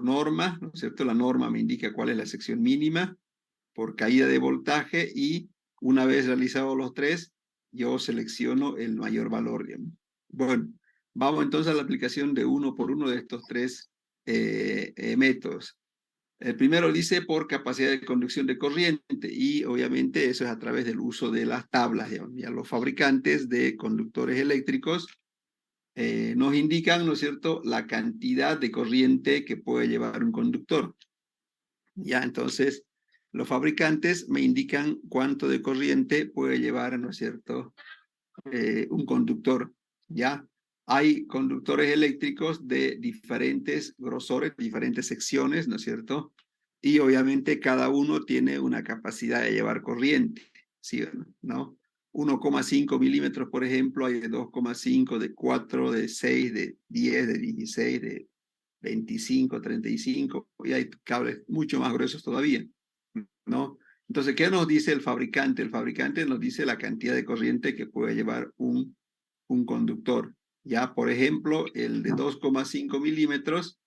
norma, ¿no es cierto? La norma me indica cuál es la sección mínima por caída de voltaje y una vez realizados los tres, yo selecciono el mayor valor, digamos. Bueno, vamos entonces a la aplicación de uno por uno de estos tres métodos. El primero dice por capacidad de conducción de corriente y obviamente eso es a través del uso de las tablas. Ya los fabricantes de conductores eléctricos nos indican, ¿no es cierto?, la cantidad de corriente que puede llevar un conductor. Ya, entonces, los fabricantes me indican cuánto de corriente puede llevar, ¿no es cierto?, un conductor. Ya, hay conductores eléctricos de diferentes grosores, diferentes secciones, ¿no es cierto? Y obviamente cada uno tiene una capacidad de llevar corriente, ¿sí o no? 1,5 milímetros, por ejemplo, hay de 2,5, de 4, de 6, de 10, de 16, de 25, 35, y hay cables mucho más gruesos todavía, ¿no? Entonces, ¿qué nos dice el fabricante? El fabricante nos dice la cantidad de corriente que puede llevar un conductor. Ya, por ejemplo, el de 2,5 milímetros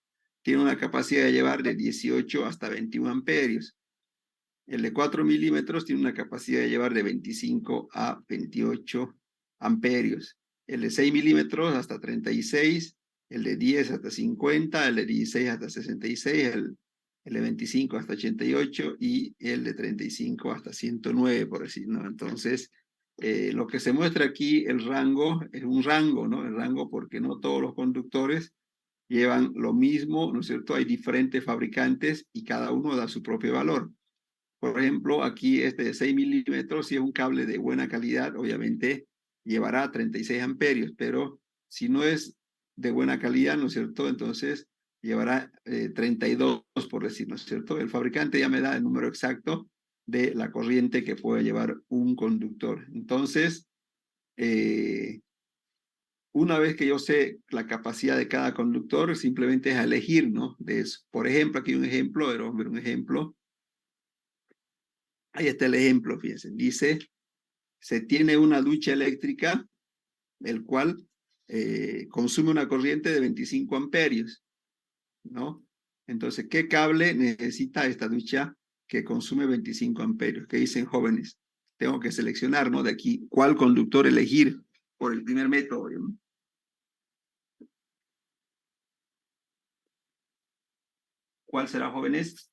tiene una capacidad de llevar de 18 hasta 21 amperios. El de 4 milímetros tiene una capacidad de llevar de 25 a 28 amperios. El de 6 milímetros hasta 36, el de 10 hasta 50, el de 16 hasta 66, el de 25 hasta 88 y el de 35 hasta 109, por decir, ¿no? Entonces, lo que se muestra aquí, el rango, es un rango, ¿no? El rango porque no todos los conductores llevan lo mismo, ¿no es cierto? Hay diferentes fabricantes y cada uno da su propio valor. Por ejemplo, aquí este de 6 milímetros, si es un cable de buena calidad, obviamente llevará 36 amperios, pero si no es de buena calidad, ¿no es cierto? Entonces llevará 32, por decir, ¿no es cierto? El fabricante ya me da el número exacto de la corriente que puede llevar un conductor. Entonces, una vez que yo sé la capacidad de cada conductor, simplemente es elegir, ¿no? De eso. Por ejemplo, aquí un ejemplo, vamos a ver un ejemplo. Ahí está el ejemplo, fíjense. Dice, se tiene una ducha eléctrica, el cual consume una corriente de 25 amperios, ¿no? Entonces, ¿qué cable necesita esta ducha que consume 25 amperios? ¿Qué dicen jóvenes? Tengo que seleccionar, ¿no? De aquí, ¿cuál conductor elegir por el primer método? ¿No? ¿Cuál será, jóvenes?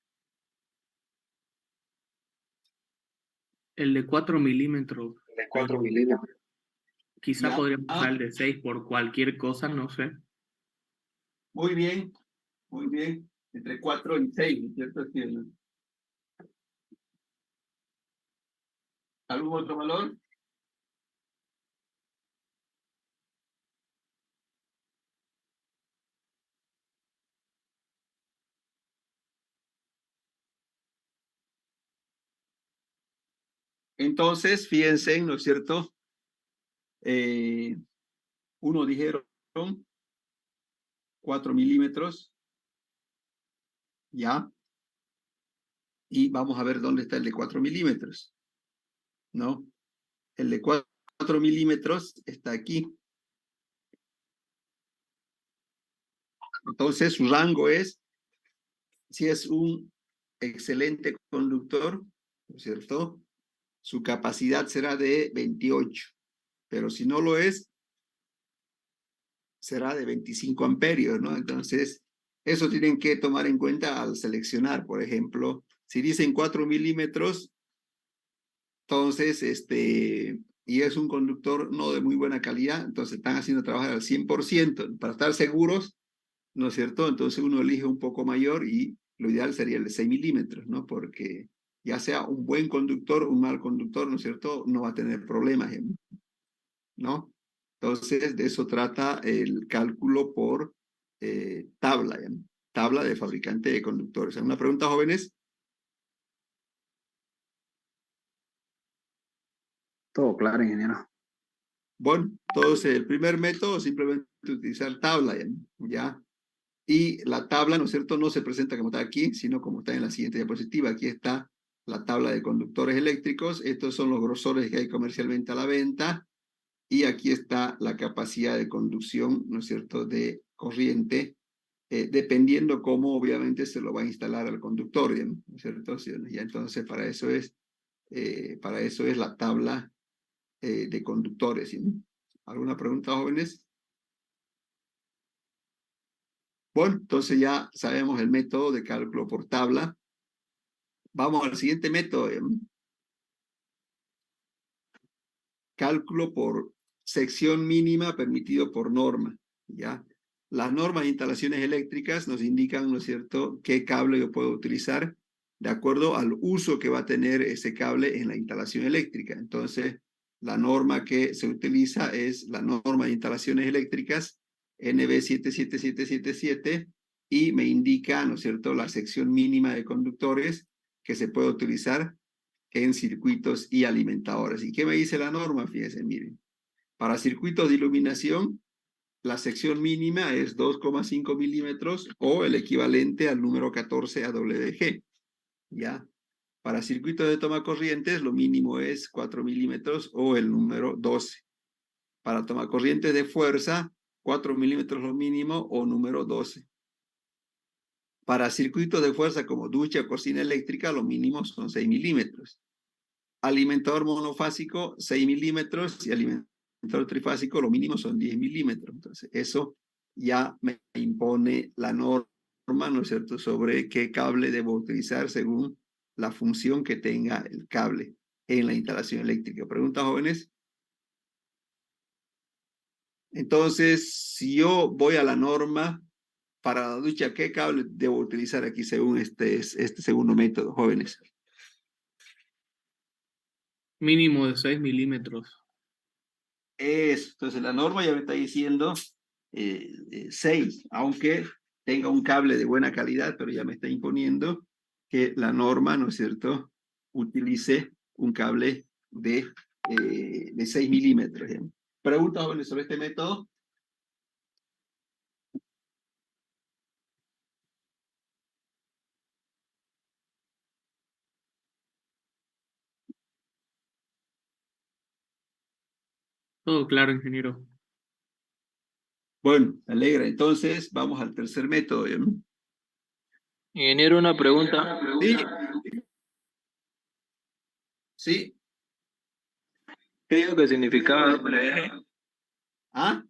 El de 4 milímetros, De pero 4 milímetros. quizá Ya. podríamos usar el de 6 por cualquier cosa, no sé. Muy bien, muy bien. Entre 4 y 6, ¿cierto? ¿Algún otro valor? Entonces, fíjense, ¿no es cierto? Uno dijeron 4 milímetros, ¿ya? Y vamos a ver dónde está el de 4 milímetros, ¿no? El de 4 milímetros está aquí. Entonces, su rango es, si es un excelente conductor, ¿no es cierto? Su capacidad será de 28, pero si no lo es, será de 25 amperios, ¿no? Entonces, eso tienen que tomar en cuenta al seleccionar, por ejemplo, si dicen 4 milímetros, entonces, y es un conductor no de muy buena calidad, entonces están haciendo trabajar al 100%, para estar seguros, ¿no es cierto? Entonces uno elige un poco mayor y lo ideal sería el de 6 milímetros, ¿no? Porque ya sea un buen conductor o un mal conductor, ¿no es cierto? No va a tener problemas, ¿no? Entonces, de eso trata el cálculo por tabla, ¿ya? Tabla de fabricante de conductores. ¿Alguna pregunta, jóvenes? Todo claro, ingeniero. Bueno, entonces el primer método simplemente utilizar tabla, ¿ya? Y la tabla, ¿no es cierto?, no se presenta como está aquí, sino como está en la siguiente diapositiva. Aquí está la tabla de conductores eléctricos. Estos son los grosores que hay comercialmente a la venta. Y aquí está la capacidad de conducción, ¿no es cierto?, de corriente dependiendo cómo obviamente se lo va a instalar al conductor, ¿no es cierto? Ya entonces para eso es la tabla de conductores, ¿sí? ¿Alguna pregunta, jóvenes? Bueno, entonces ya sabemos el método de cálculo por tabla. Vamos al siguiente método, cálculo por sección mínima permitido por norma, ¿ya? Las normas de instalaciones eléctricas nos indican, ¿no es cierto?, qué cable yo puedo utilizar de acuerdo al uso que va a tener ese cable en la instalación eléctrica. Entonces, la norma que se utiliza es la norma de instalaciones eléctricas NB 77777 y me indica, ¿no es cierto?, la sección mínima de conductores que se puede utilizar en circuitos y alimentadores. ¿Y qué me dice la norma? Fíjense, miren. Para circuitos de iluminación, la sección mínima es 2,5 milímetros o el equivalente al número 14 AWG. ¿Ya? Para circuitos de toma corrientes, lo mínimo es 4 milímetros o el número 12. Para toma corrientes de fuerza, 4 milímetros lo mínimo o número 12. Para circuitos de fuerza como ducha o cocina eléctrica, lo mínimo son 6 milímetros. Alimentador monofásico, 6 milímetros, y alimentador trifásico, lo mínimo son 10 milímetros. Entonces, eso ya me impone la norma, ¿no es cierto?, sobre qué cable debo utilizar según la función que tenga el cable en la instalación eléctrica. ¿Preguntas, jóvenes? Entonces, si yo voy a la norma para la ducha, ¿qué cable debo utilizar aquí según este segundo método, jóvenes? Mínimo de 6 milímetros. Entonces la norma ya me está diciendo 6, aunque tenga un cable de buena calidad, pero ya me está imponiendo que la norma, ¿no es cierto?, utilice un cable de 6 milímetros. ¿Ya? ¿Preguntas, jóvenes, sobre este método? Todo claro, ingeniero. Bueno, me alegra. Entonces vamos al tercer método. ¿Ya? Ingeniero, una pregunta. Sí, sí. ¿Qué dijo que significaba doble eje? ¿Ah?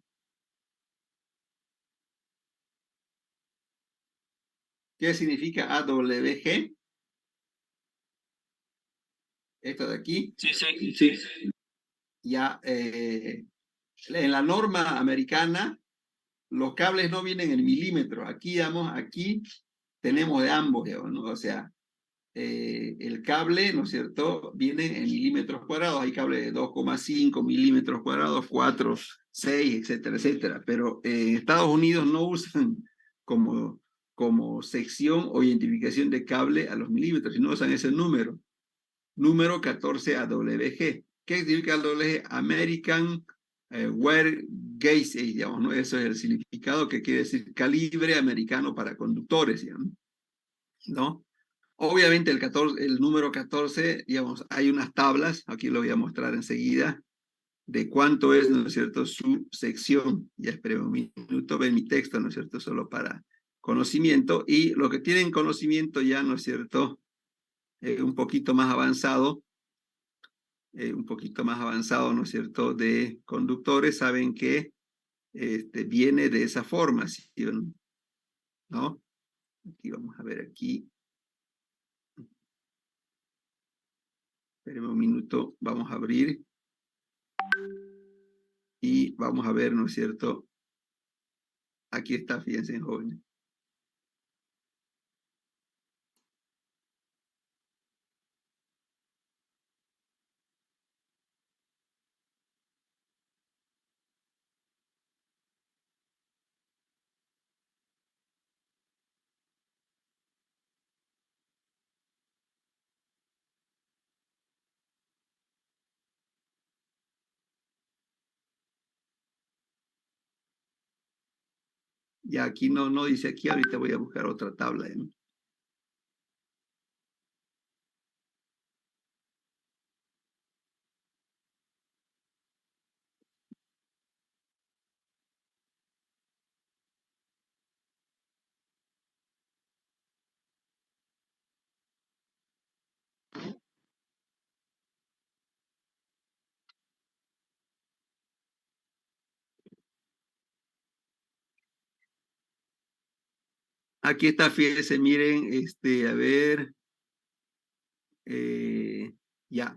¿Qué significa AWG? Esto de aquí. Sí, sí, sí. Ya, en la norma americana, los cables no vienen en milímetros. Aquí, digamos, aquí tenemos de ambos, digamos, ¿no? O sea, el cable, ¿no es cierto?, viene en milímetros cuadrados. Hay cables de 2,5 milímetros cuadrados, 4, 6, etcétera, etcétera. Pero en Estados Unidos no usan como sección o identificación de cable a los milímetros, sino usan ese número. Número 14 AWG. ¿Qué significa AWG? American Wire Gauge, digamos, ¿no? Eso es el significado que quiere decir calibre americano para conductores, digamos, ¿no? Obviamente el número 14, digamos, hay unas tablas, aquí lo voy a mostrar enseguida, de cuánto es, ¿no es cierto?, su sección. Ya esperé un minuto, ven mi texto, ¿no es cierto?, solo para conocimiento. Y lo que tienen conocimiento ya, ¿no es cierto?, un poquito más avanzado, ¿no es cierto?, de conductores, saben que viene de esa forma, ¿sí? ¿No? Aquí vamos a ver aquí. Espérenme un minuto, vamos a abrir y vamos a ver, ¿no es cierto? Aquí está, fíjense, jóvenes. Ya aquí no dice aquí, ahorita voy a buscar otra tabla. ¿No? Aquí está, fíjense, miren, a ver, ya.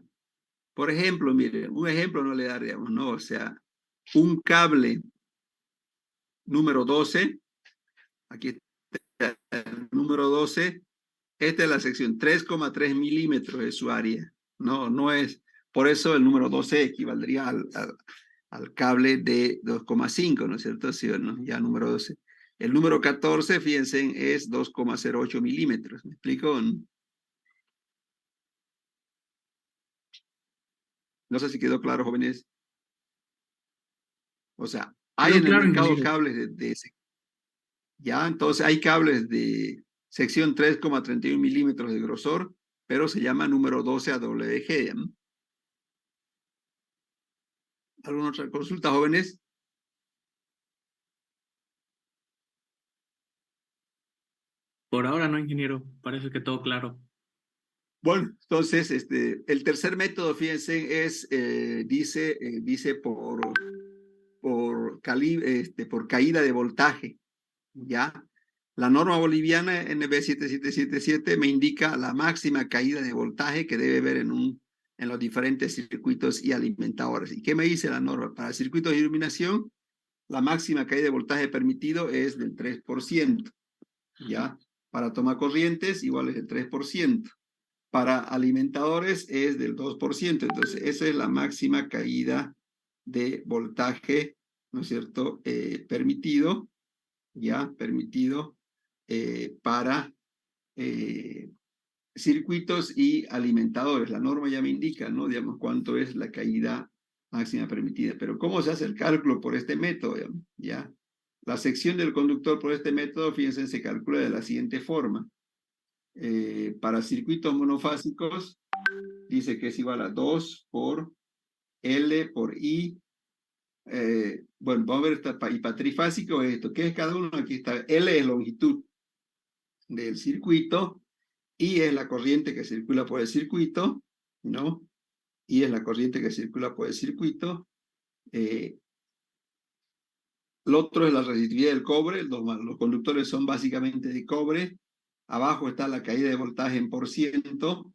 Por ejemplo, miren, un ejemplo no le daríamos, ¿no? O sea, un cable número 12, aquí está el número 12, esta es la sección 3,3 milímetros de su área, ¿no? No es, por eso el número 12 equivaldría al cable de 2,5, ¿no es cierto? Sí, ¿no? Ya número 12. El número 14, fíjense, es 2,08 milímetros, ¿me explico? No sé si quedó claro, jóvenes. O sea, hay Quedó en el claro, mercado ingeniero. cables ya, entonces hay cables de sección 3,31 milímetros de grosor, pero se llama número 12 AWG. ¿Ya? ¿Alguna otra consulta, jóvenes? Por ahora no, ingeniero. Parece que todo claro. Bueno, entonces, el tercer método, fíjense, dice por caída de voltaje, ¿ya? La norma boliviana NB7777 me indica la máxima caída de voltaje que debe haber en los diferentes circuitos y alimentadores. ¿Y qué me dice la norma? Para circuitos de iluminación, la máxima caída de voltaje permitido es del 3%, ¿ya? Para toma corrientes, igual es el 3%. Para alimentadores es del 2%. Entonces, esa es la máxima caída de voltaje, ¿no es cierto? Permitido, ¿ya? Permitido para circuitos y alimentadores. La norma ya me indica, ¿no? Digamos, cuánto es la caída máxima permitida. Pero ¿cómo se hace el cálculo por este método? ¿Ya? La sección del conductor por este método, fíjense, se calcula de la siguiente forma. Para circuitos monofásicos, dice que es igual a 2 por L por I. Bueno, vamos a ver, y para trifásico esto. ¿Qué es cada uno? Aquí está. L es longitud del circuito, I es la corriente que circula por el circuito, ¿no? I es la corriente que circula por el circuito. Lo otro es la resistividad del cobre. Los conductores son básicamente de cobre. Abajo está la caída de voltaje en por ciento,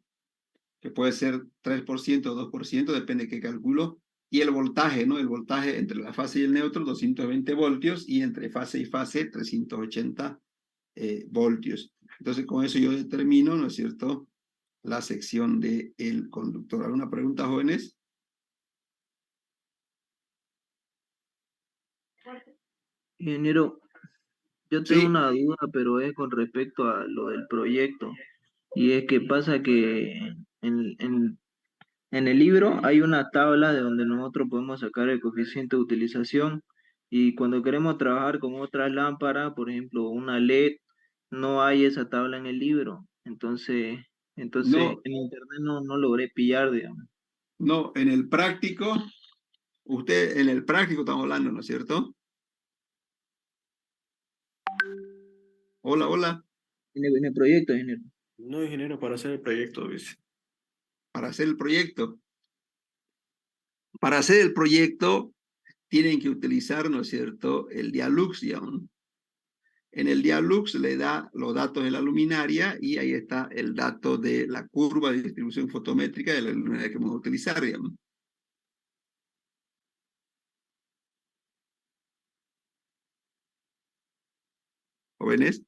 que puede ser 3% o 2%, depende de qué cálculo. Y el voltaje, ¿no? El voltaje entre la fase y el neutro, 220 voltios, y entre fase y fase, 380 voltios. Entonces, con eso yo determino, ¿no es cierto?, la sección del conductor. ¿Alguna pregunta, jóvenes? Ingeniero, yo tengo Sí, una duda, pero es con respecto a lo del proyecto. Y es que pasa que en el libro hay una tabla de donde nosotros podemos sacar el coeficiente de utilización y cuando queremos trabajar con otras lámparas, por ejemplo, una LED, no hay esa tabla en el libro. Entonces no, en internet no logré pillar, digamos. no, en el práctico, en el práctico estamos hablando, ¿no es cierto? Hola, hola, En el proyecto, ingeniero. No, ingeniero, para hacer el proyecto, dice. para hacer el proyecto. Para hacer el proyecto tienen que utilizar, ¿no es cierto?, el Dialux, digamos. En el Dialux le da los datos de la luminaria y ahí está el dato de la curva de distribución fotométrica de la luminaria que vamos a utilizar, digamos. ¿Jóvenes?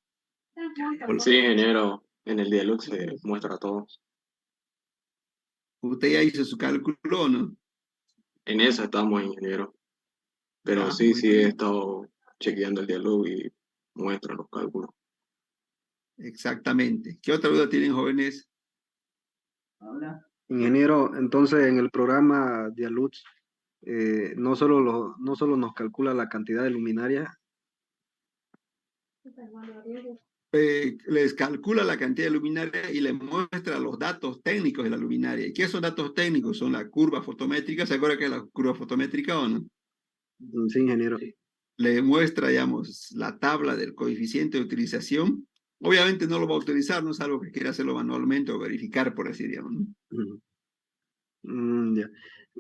Sí, ingeniero, en el Dialux se muestra todo. ¿Usted ya hizo su cálculo o no? En esa estamos, ingeniero. Pero Ya, sí, muy sí he bien. estado chequeando el Dialux y muestra los cálculos. Exactamente. ¿Qué otra duda tienen, jóvenes? Ingeniero, entonces en el programa Dialux no solo nos calcula la cantidad de luminaria. Les calcula la cantidad de luminaria y les muestra los datos técnicos de la luminaria. ¿Y qué son datos técnicos? Son la curva fotométrica. ¿Se acuerda que es la curva fotométrica o no? Sí, ingeniero. Le muestra, digamos, la tabla del coeficiente de utilización. Obviamente no lo va a utilizar, no es algo que quiera hacerlo manualmente o verificar, por así decirlo, ¿no? Ujú. Ya.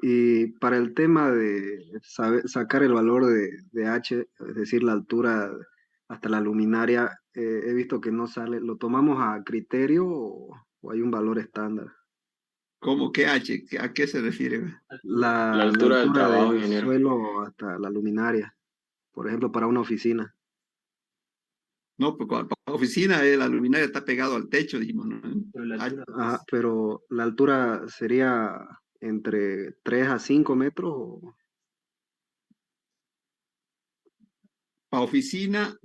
Y para el tema de sacar el valor de H, es decir, la altura hasta la luminaria, he visto que no sale. ¿Lo tomamos a criterio o hay un valor estándar? ¿Cómo que H? ¿A qué se refiere? La La altura del altura trabajo, del ingeniero. suelo hasta la luminaria, por ejemplo, para una oficina. No, pues para la oficina la luminaria está pegado al techo, dijimos, ¿no? Ajá, pero la altura sería entre 3 a 5 metros. Para oficina,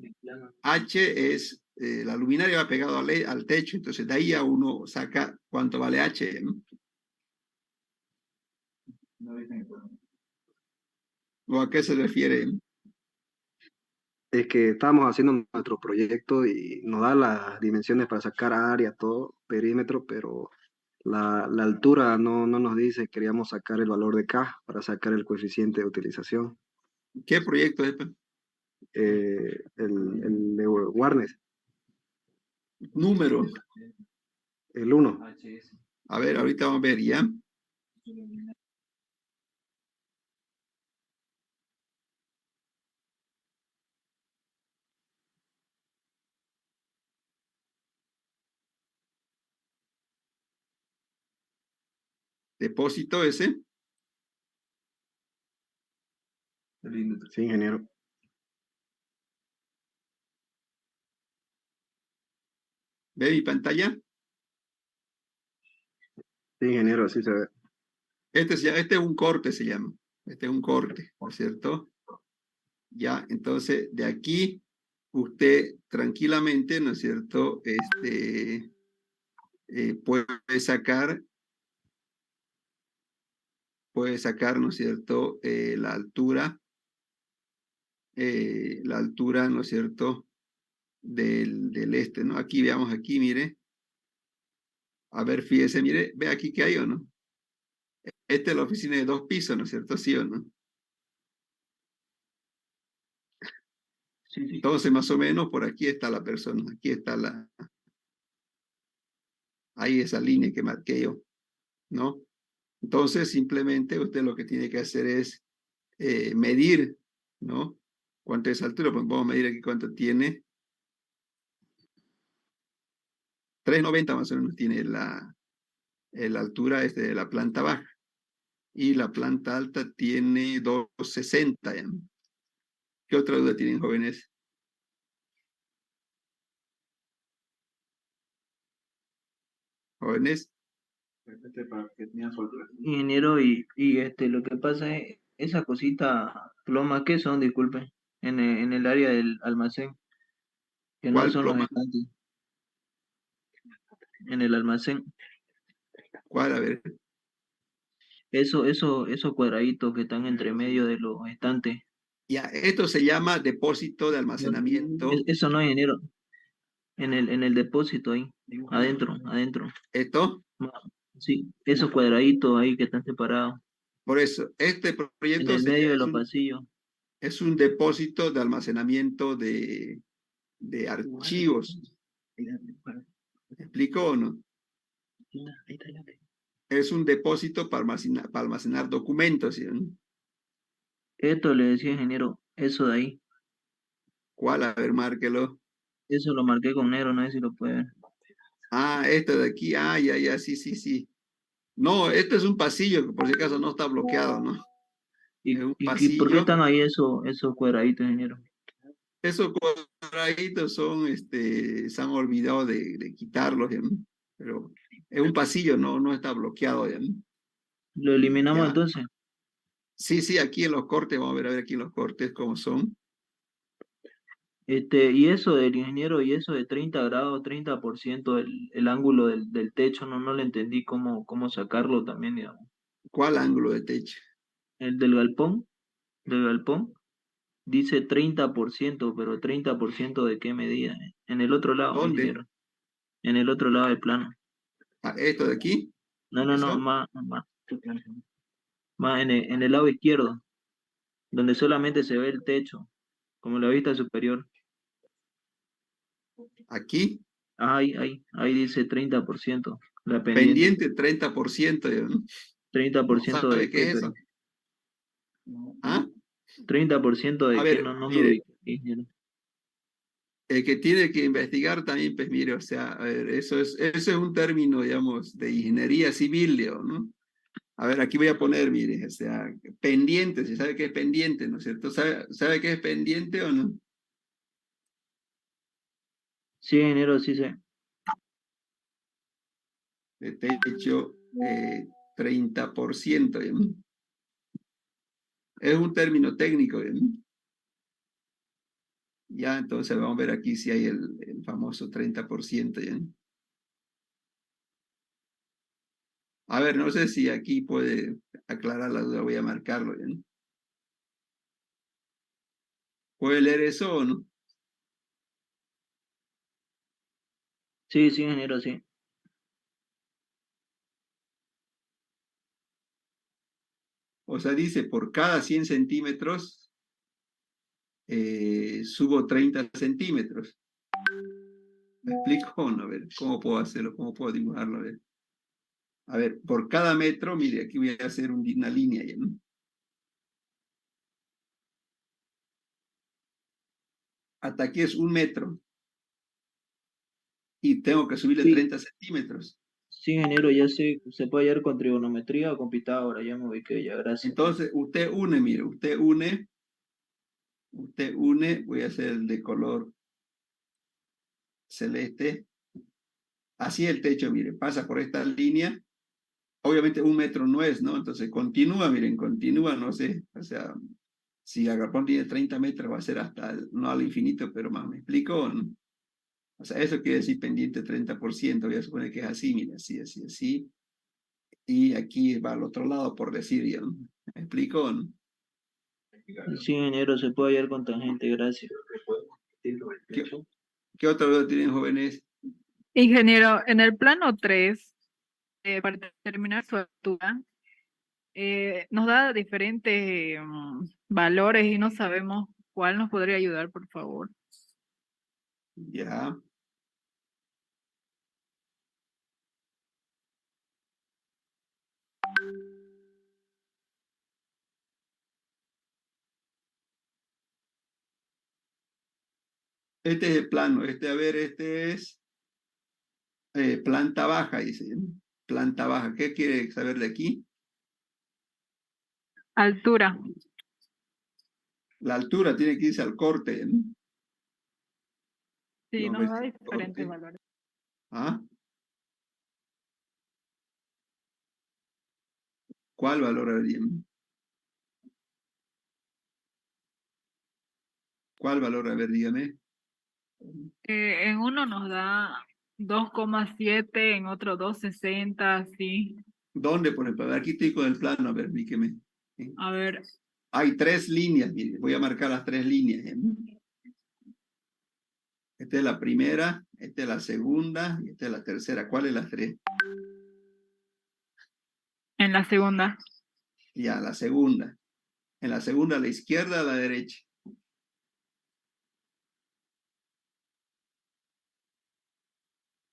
H es, la luminaria va pegado al techo, entonces de ahí a uno saca cuánto vale H, ¿no? ¿O a qué se refiere? Es que estamos haciendo nuestro proyecto y nos da las dimensiones para sacar área, todo, perímetro, pero la altura no nos dice, queríamos sacar el valor de K para sacar el coeficiente de utilización. ¿Qué proyecto es? El de Warner, Número. el 1. A ver, ahorita vamos a ver ya. Depósito ese. Sí, ingeniero. ¿Ve mi pantalla? Sí, ingeniero, así se ve. Este es un corte, se llama. Este es un corte, ¿no es cierto? Ya, entonces de aquí usted tranquilamente, ¿no es cierto? Puede sacar, ¿no es cierto? La altura, ¿no es cierto? Del este, ¿no? Aquí, veamos aquí, mire. A ver, fíjese, mire, ve aquí que hay o no. Esta es la oficina de 2 pisos, ¿no es cierto? ¿Sí o no? Sí, sí. Entonces, más o menos, por aquí está la persona. Aquí está ahí esa línea que marqué yo, ¿no? Entonces, simplemente usted lo que tiene que hacer es medir, ¿no? ¿Cuánto es altura? Pues vamos a medir aquí cuánto tiene. 3,90 más o menos tiene la altura de la planta baja. Y la planta alta tiene 2,60. ¿Ya? ¿Qué otra duda tienen, jóvenes? Jóvenes, Ingeniero, y lo que pasa es, esa cosita, plomas, ¿qué son? Disculpe, en el área del almacén, que no ¿cuál son los ploma? estantes, en el almacén. ¿Cuál? A ver. Esos cuadraditos que están entre medio de los estantes. Ya, esto se llama depósito de No, almacenamiento. eso no, ingeniero, en el depósito ahí, adentro. Esto, Ma- Sí, esos cuadraditos ahí que están separados, por eso, este en proyecto el medio de los pasillos. es un depósito de almacenamiento de archivos. ¿Me explico o no? Es un depósito para almacenar documentos, ¿sí? Esto le decía, ingeniero, eso de ahí. ¿Cuál? A ver, márquelo. Eso lo marqué con negro, no sé si lo puede ver. Ah, este de aquí, ya, ya, sí, sí, sí. No, esto es un pasillo, que por si acaso no está bloqueado, ¿no? Es un ¿Por qué pasillo. están ahí esos cuadraditos, ingeniero? Esos cuadraditos se han olvidado de quitarlos, ¿ya? Pero es un pasillo, no está bloqueado, ¿ya? ¿Lo eliminamos Ya. entonces? Sí, sí, aquí en los cortes, vamos a ver aquí en los cortes cómo son. Y eso del ingeniero, y eso de 30 grados, 30% el ángulo del techo, no le entendí cómo sacarlo también, digamos. ¿Cuál ángulo de techo? El del galpón, dice 30%, pero 30% de qué medida, ¿eh? En el otro lado, ¿Dónde? ingeniero, en el otro lado del plano. Ah, esto de aquí. No, ¿Eso? más en el lado izquierdo, donde solamente se ve el techo, como la vista superior. Aquí. Ahí dice 30%, la pendiente. Pendiente 30%. ¿Ya? treinta por ¿No ciento de sabe qué qué, es pero eso? ¿Ah? 30% A de qué, ver, no me mire, ubiqué, ingeniero. El que tiene que investigar también, pues mire, o sea, a ver, eso es un término, digamos, de ingeniería civil, Leo, ¿no? A ver, aquí voy a poner, mire, o sea, pendiente, ¿se sabe qué es pendiente, no es cierto? ¿Sabe qué es pendiente o no? Sí, ingeniero, sí sé. De techo 30%, ¿ya? Es un término técnico, ¿ya? Ya, entonces vamos a ver aquí si hay el famoso 30%, ¿ya? A ver, no sé si aquí puede aclarar la duda, voy a marcarlo, ¿ya? ¿Puede leer eso o no? Sí, sí, ingeniero, sí. O sea, dice, por cada 100 centímetros subo 30 centímetros. ¿Me explico o no? A ver, ¿cómo puedo hacerlo? ¿Cómo puedo dibujarlo? A ver, por cada metro, mire, aquí voy a hacer una línea ya, ¿no? Hasta aquí es 1 metro y tengo que subirle Sí, 30 centímetros. sí, ingeniero, ya sé, se puede hallar con trigonometría o con Pitágoras, ya me ubiqué, ya, gracias. Entonces, usted une, mire, usted une, voy a hacer el de color celeste. Así el techo, mire, pasa por esta línea. Obviamente 1 metro no es, ¿no? Entonces continúa, miren, continúa, no sé, o sea, si Agapón tiene 30 metros va a ser hasta, no al infinito, pero más, ¿me explico? ¿No? O sea, eso quiere decir pendiente 30%, voy a suponer que es así, mira, así, así, así. Y aquí va al otro lado, por decir, ¿ya? ¿No? ¿Me explico? ¿No? Sí, ingeniero, se puede hallar con tangente, gracias. ¿Qué, qué otra duda tienen, jóvenes? Ingeniero, en el plano 3, para determinar su altura, nos da diferentes valores y no sabemos cuál nos podría ayudar, por favor. Ya. Este es el plano, a ver, este es planta baja, dice, ¿no? Planta baja. ¿Qué quiere saber de aquí? Altura. La altura tiene que irse al corte, ¿no? Sí, Vamos a nos ver da si el diferentes corte. valores. ¿Ah? ¿Cuál valor habría? ¿Cuál valor? A ver, dígame. En uno nos da 2,7, en otro 2,60, así. ¿Dónde, por ejemplo? A ver, aquí estoy con el plano, a ver, dígame. A ver, Hay 3 líneas, mire, voy a marcar las 3 líneas. Esta es la primera, esta es la segunda y esta es la tercera. ¿Cuál es la 3? en la segunda. Ya, la segunda. En la segunda, a la izquierda, a la derecha.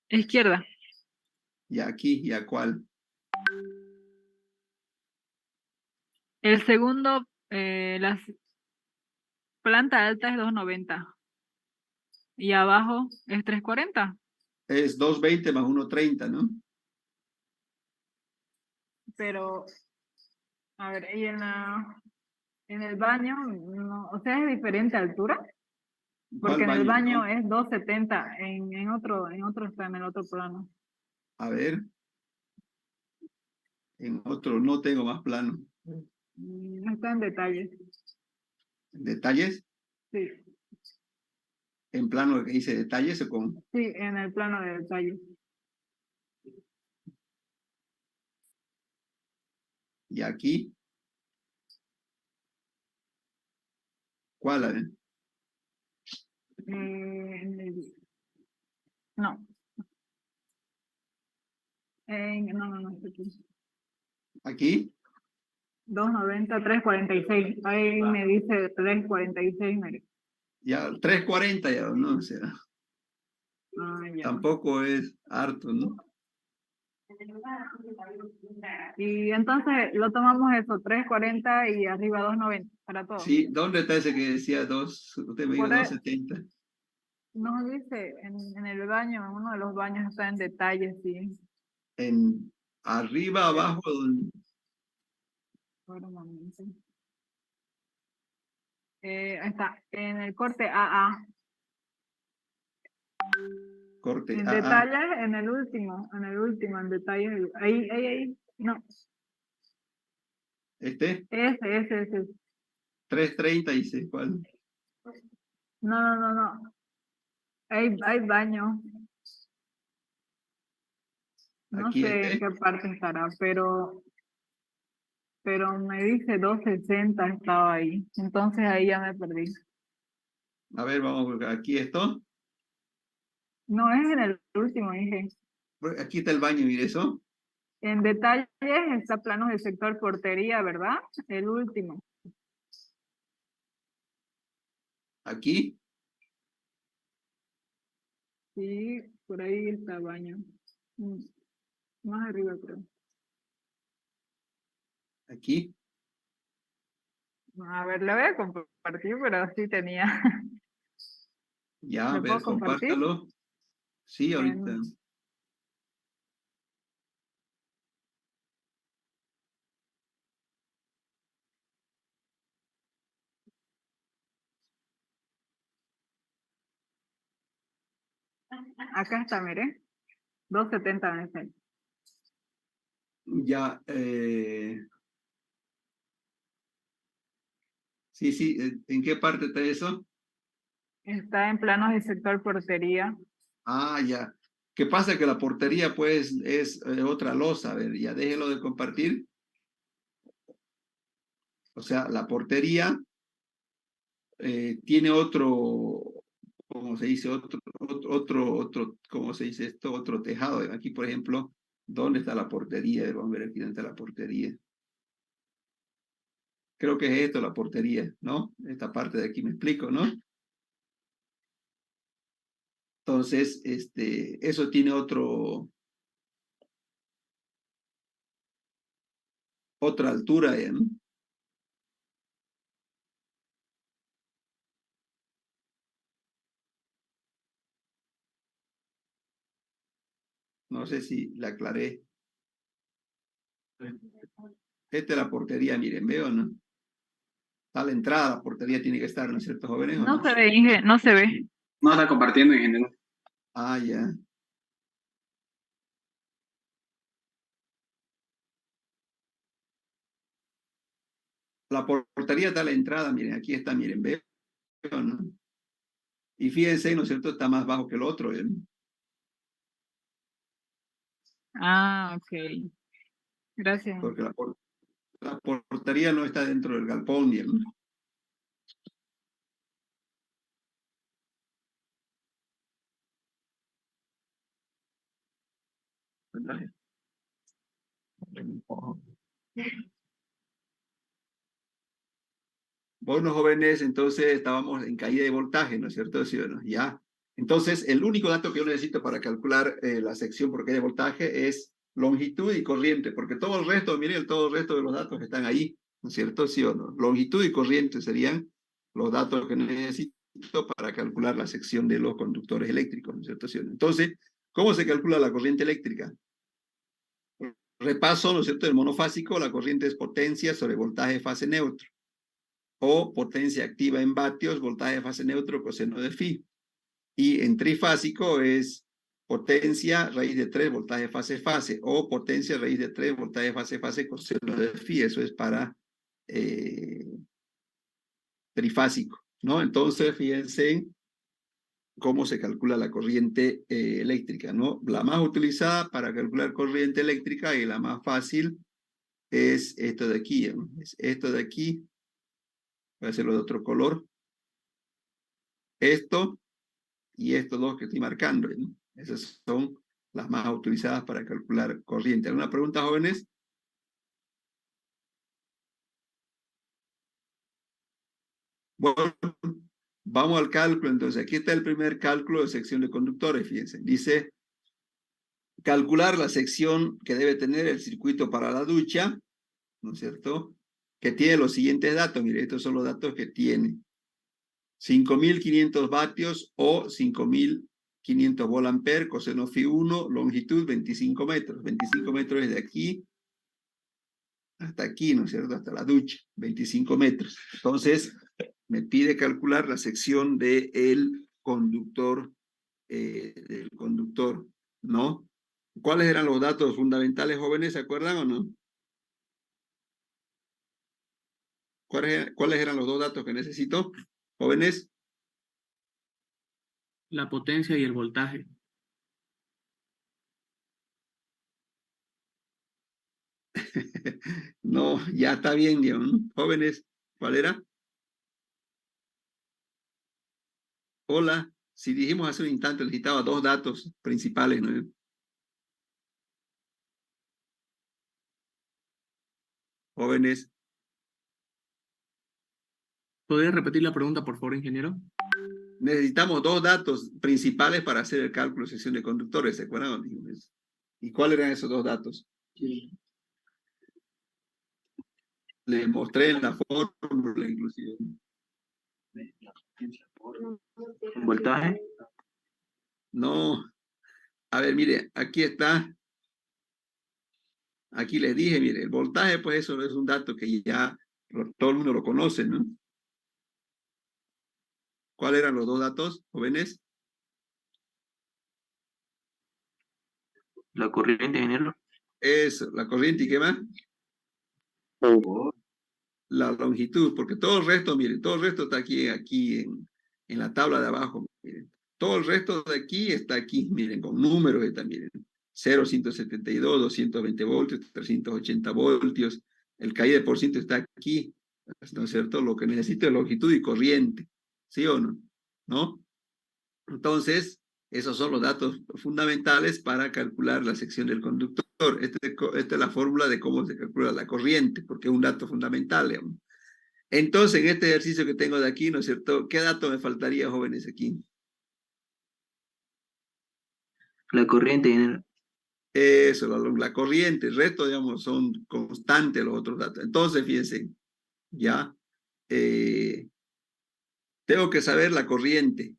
Izquierda. Y aquí, ¿y a cuál? El segundo, la planta alta es 2,90 y abajo es 3,40. Es 220 más 130, ¿no? Pero, a ver, y en el baño, no, o sea, es diferente altura, ¿Cuál porque en el baño? baño ¿No? es 2,70, en otro está en el otro plano. A ver, en otro no tengo más plano. Está en detalles. ¿Detalles? Sí, ¿En plano que dice detalles o con? sí, en el plano de detalles. Y aquí, ¿cuál? A ver, No, no, está aquí. aquí, 2,90, 3,46. Ahí me dice 3,46. ya 340 ya, ¿no? O sea, Ah, ya. tampoco es harto, ¿no? Y entonces lo tomamos eso, 3,40 y arriba 2,90 para todo. Sí, ¿dónde está ese que decía 2? Usted me dijo Por ahí, 270. Nos dice en el baño, en uno de los baños está en detalle, sí. En arriba, abajo, Ahora un momento. Ahí está, en el corte AA. corte En AA. detalles, en el último, en detalles. Ahí. No, Este, ese. 330, dice, ¿cuál? No. Hay baño. No Aquí sé en este. qué parte estará, pero me dice 260 estaba ahí. Entonces ahí ya me perdí. A ver, vamos a buscar aquí esto. No es en el último, dije. Aquí está el baño, mire eso. En detalles está planos del sector portería, ¿verdad? El último. Aquí. Sí, por ahí está el baño. Mm, Más arriba, creo. Aquí. A ver, le voy a compartir, pero sí tenía. Ya, a ¿Le puedo ver, compartir? compártalo. Sí, ahorita. En- Acá está, mire. 270 me dice. Ya. Sí. ¿En qué parte está eso? Está en planos del sector portería. Ah, ya. ¿Qué pasa? Que la portería, pues, es otra losa. A ver, ya déjelo de compartir. O sea, la portería tiene otro, ¿cómo se dice? ¿Cómo se dice esto? Otro tejado. Aquí, por ejemplo, ¿dónde está la portería? Vamos a ver aquí dónde está la portería. Creo que es esto, la portería, ¿no? Esta parte de aquí me explico, ¿no? Entonces, eso tiene otra altura, ¿no? No sé si la aclaré. Esta es la portería, miren, ¿veo, no? A la entrada, la portería tiene que estar, ¿no es cierto, jóvenes, o No no? se ve, Inge, no se ve. No está compartiendo, ingeniero. Ah, ya. La portería está a la entrada, miren, aquí está, miren, ¿veo, no? Y fíjense, ¿no es cierto? Está más bajo que el otro, ¿eh? Ah, ok. Gracias. Porque la portería no está dentro del galpón, ¿no? Bueno, jóvenes, entonces estábamos en caída de voltaje, ¿no es cierto? ¿Sí o no? Ya. Entonces, el único dato que yo necesito para calcular la sección por caída de voltaje es longitud y corriente, porque todo el resto, miren, todo el resto de los datos están ahí, ¿no es cierto? ¿Sí o no? Longitud y corriente serían los datos que necesito para calcular la sección de los conductores eléctricos, ¿no es cierto? ¿Sí o no? Entonces, ¿cómo se calcula la corriente eléctrica? Repaso, ¿no es cierto? El monofásico, la corriente es potencia sobre voltaje de fase neutro, o potencia activa en vatios, voltaje de fase neutro, coseno de phi. Y en trifásico es potencia raíz de 3, voltaje de fase, o potencia raíz de 3, voltaje de fase, coseno de phi. Eso es para trifásico, ¿no? Entonces, fíjense cómo se calcula la corriente eléctrica, ¿no? La más utilizada para calcular corriente eléctrica y la más fácil es esto de aquí, ¿no? Es esto de aquí. Voy a hacerlo de otro color. Esto y estos dos que estoy marcando, ¿no? Esas son las más utilizadas para calcular corriente. ¿Alguna pregunta, jóvenes? Bueno, vamos al cálculo. Entonces, aquí está el primer cálculo de sección de conductores, fíjense. Dice, calcular la sección que debe tener el circuito para la ducha, ¿no es cierto? Que tiene los siguientes datos. Mire, estos son los datos que tiene. 5.500 vatios o 5.500 volt-ampere, coseno phi 1, longitud 25 metros. 25 metros es de aquí hasta aquí, ¿no es cierto? Hasta la ducha, 25 metros. Entonces, me pide calcular la sección del conductor, ¿no? ¿Cuáles eran los datos fundamentales, jóvenes? ¿Se acuerdan o no? ¿Cuáles eran los dos datos que necesito, jóvenes? La potencia y el voltaje. No, ya está bien, Dion. Jóvenes, ¿cuál era? Hola, si dijimos hace un instante, necesitaba dos datos principales, ¿no? Jóvenes, ¿Podría repetir la pregunta, por favor, ingeniero? necesitamos dos datos principales para hacer el cálculo de sección de conductores, ¿se acuerdan? ¿Y cuáles eran esos dos datos? Les mostré en la fórmula, inclusive. Voltaje. No, a ver, mire, aquí está. Aquí les dije, mire, el voltaje, pues eso es un dato que ya todo el mundo lo conoce, ¿no? ¿Cuáles eran los dos datos, jóvenes? La corriente, ingeniero. Eso, la corriente y qué más. La longitud, porque todo el resto, miren, todo el resto está aquí en la tabla de abajo, miren. Todo el resto de aquí está aquí, miren, con números están, miren. 0, 172, 220 voltios, 380 voltios. El caída de por ciento está aquí, ¿no es cierto? Lo que necesito es longitud y corriente, ¿sí o no? ¿No? Entonces, esos son los datos fundamentales para calcular la sección del conductor. Esta es la fórmula de cómo se calcula la corriente, porque es un dato fundamental, digamos. Entonces, en este ejercicio que tengo de aquí, ¿no es cierto? ¿Qué dato me faltaría, jóvenes, aquí? La corriente, ingeniero. Eso, la corriente, el resto, digamos, son constantes los otros datos. Entonces, fíjense, ya, tengo que saber la corriente.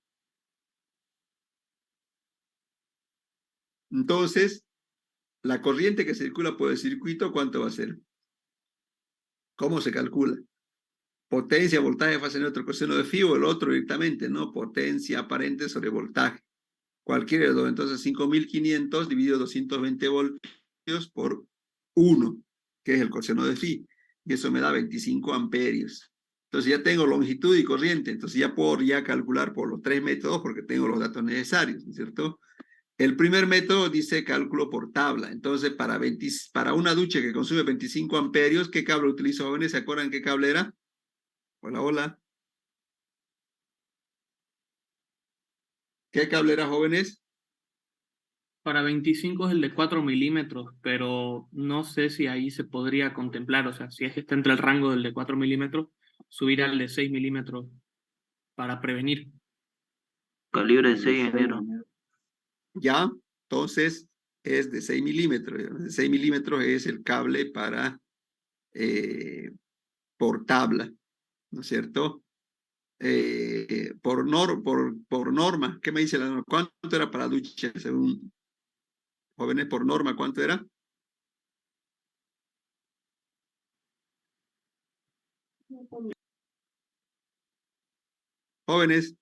Entonces, la corriente que circula por el circuito, ¿cuánto va a ser? ¿Cómo se calcula? Potencia, voltaje, fase neutra, coseno de phi o el otro directamente, ¿no? Potencia aparente sobre voltaje. Cualquiera de los dos. Entonces, 5.500 dividido 220 voltios por 1, que es el coseno de phi. Y eso me da 25 amperios. Entonces ya tengo longitud y corriente. Entonces ya puedo calcular por los tres métodos porque tengo los datos necesarios, ¿no es cierto? El primer método dice cálculo por tabla. Entonces, para una ducha que consume 25 amperios, ¿qué cable utilizo, jóvenes? ¿Se acuerdan qué cable era? Hola, hola. ¿Qué cable era, jóvenes? Para 25 es el de 4 milímetros, pero no sé si ahí se podría contemplar, o sea, si es que está entre el rango del de 4 milímetros, subir al de 6 milímetros para prevenir. Calibre de 6, ingeniero. Ya, entonces es de 6 milímetros. De 6 milímetros es el cable para por tabla, ¿no es cierto? Por norma, ¿qué me dice la norma? ¿Cuánto era para ducha según jóvenes por norma? ¿Cuánto era? Jóvenes,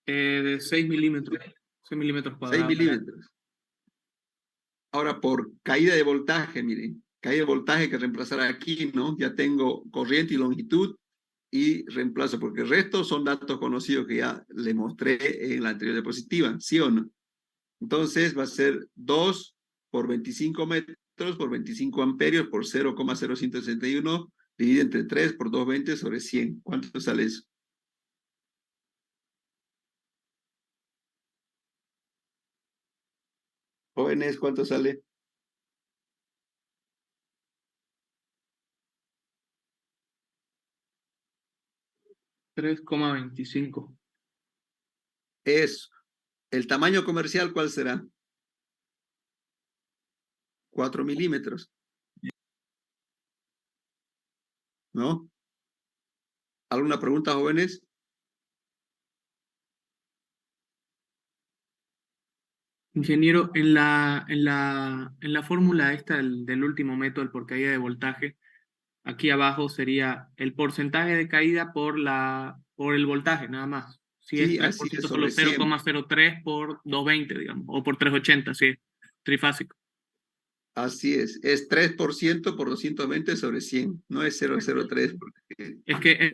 De 6 milímetros, 6 milímetros 6 cuadrados. milímetros. Ahora, por caída de voltaje, miren, caída de voltaje que reemplazará aquí, ¿no? Ya tengo corriente y longitud y reemplazo, porque el resto son datos conocidos que ya le mostré en la anterior diapositiva, ¿sí o no? Entonces va a ser 2 por 25 metros por 25 amperios por 0,0161 dividido entre 3 por 220 sobre 100. ¿Cuánto sale eso? Jóvenes, ¿cuánto sale? $3,25. Es el tamaño comercial, ¿cuál será? 4 milímetros, ¿no? ¿Alguna pregunta, jóvenes? Ingeniero, en la fórmula esta del último método, el por caída de voltaje, aquí abajo sería el porcentaje de caída por el voltaje, nada más. Si es Sí, tres por así es, ciento solo sobre 100. 0,03 por 220, digamos, o por 380, sí, trifásico. Así es 3% por 220 sobre 100, no es 0,03, porque Es que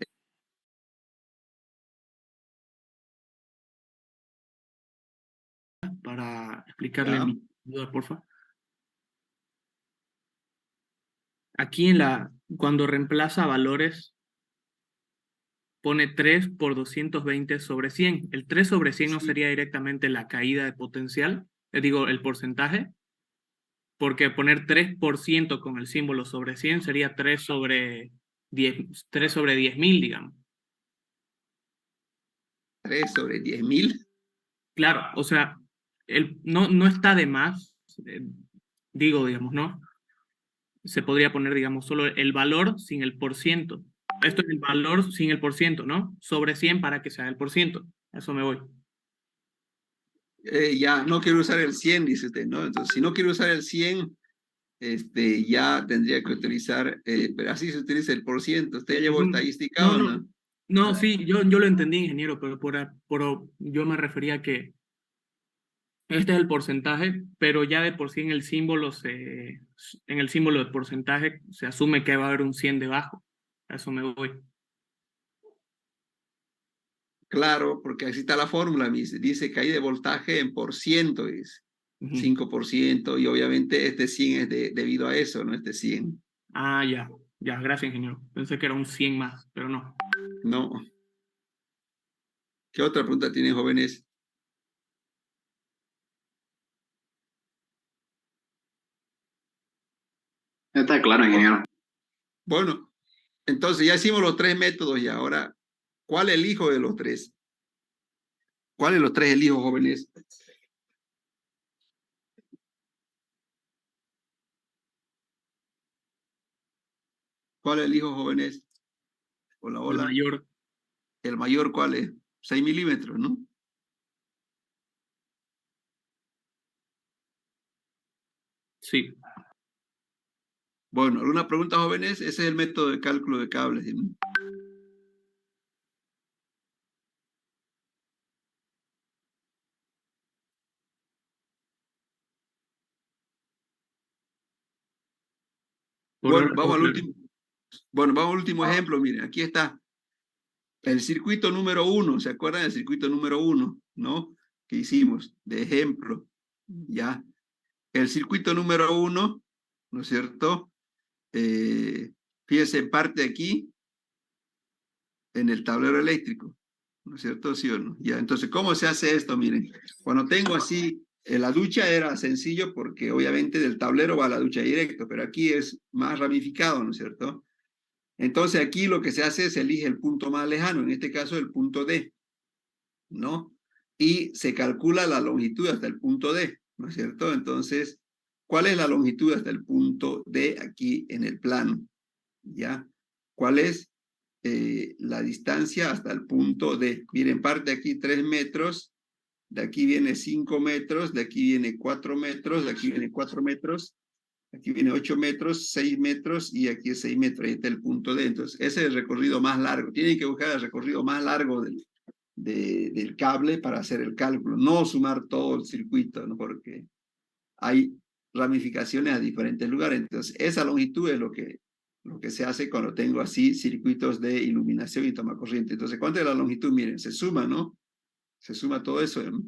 para explicarle ya, mi duda, porfa. Aquí cuando reemplaza valores, pone 3 por 220 sobre 100. El 3 sobre 100 no sí, sería directamente la caída de potencial, digo, el porcentaje, porque poner 3% con el símbolo sobre 100 sería 3 sobre 10.000, digamos. 3 sobre 10.000. Claro, o sea, no está de más, digamos, ¿no? Se podría poner, digamos, solo el valor sin el por ciento. Esto es el valor sin el por ciento, ¿no? Sobre 100 para que sea el por ciento. A eso me voy. Ya no quiero usar el 100, dice usted, ¿no? Entonces, si no quiero usar el 100, ya tendría que utilizar, pero así se utiliza el por ciento. ¿Usted ya llevó Ujú. estadística No, o no, no? no, Ah, sí, yo lo entendí, ingeniero, pero yo me refería a que este es el porcentaje, pero ya de por sí en el símbolo de porcentaje se asume que va a haber un 100 debajo. A eso me voy. claro, porque así está la fórmula, dice caída de voltaje en por ciento, es Ujú. 5%, y obviamente este 100 es debido a eso, ¿no? Este 100. Ah, ya, gracias, ingeniero. Pensé que era un 100 más, pero no. No. ¿Qué otra pregunta tienen, jóvenes? Está claro, ingeniero. Bueno, entonces ya hicimos los tres métodos y ahora, ¿cuál elijo de los tres? ¿Cuál de los tres elijo, jóvenes? ¿Cuál elijo, jóvenes? Hola, El hola. mayor, ¿El mayor cuál es? 6 milímetros, ¿no? sí. Bueno, ¿alguna pregunta, jóvenes? Ese es el método de cálculo de cables, ¿sí? Por Bueno, ahora vamos todo al claro. último. Bueno, vamos al último ejemplo. Miren, aquí está el circuito número 1. ¿Se acuerdan del circuito número 1, no? Que hicimos de ejemplo. Ya. El circuito número 1, ¿no es cierto? Fíjense en parte aquí, en el tablero eléctrico, ¿no es cierto? ¿Sí o no? Ya, entonces, ¿cómo se hace esto? Miren, cuando tengo así, la ducha era sencillo porque obviamente del tablero va a la ducha directo, pero aquí es más ramificado, ¿no es cierto? Entonces aquí lo que se hace es elige el punto más lejano, en este caso el punto D, ¿no? Y se calcula la longitud hasta el punto D, ¿no es cierto? Entonces, ¿cuál es la longitud hasta el punto D aquí en el plano? ¿Ya? ¿Cuál es la distancia hasta el punto D? Miren, parte aquí 3 metros, de aquí viene 5 metros, de aquí viene 4 metros, de aquí viene 4 metros, aquí viene 8 metros, 6 metros y aquí es 6 metros. Ahí está el punto D. Entonces, ese es el recorrido más largo. Tienen que buscar el recorrido más largo del cable para hacer el cálculo, no sumar todo el circuito, ¿no? Porque hay ramificaciones a diferentes lugares. Entonces, esa longitud es lo que se hace cuando tengo así circuitos de iluminación y toma corriente. Entonces, ¿cuánto es la longitud? Miren, se suma, ¿no? Se suma todo eso, ¿no?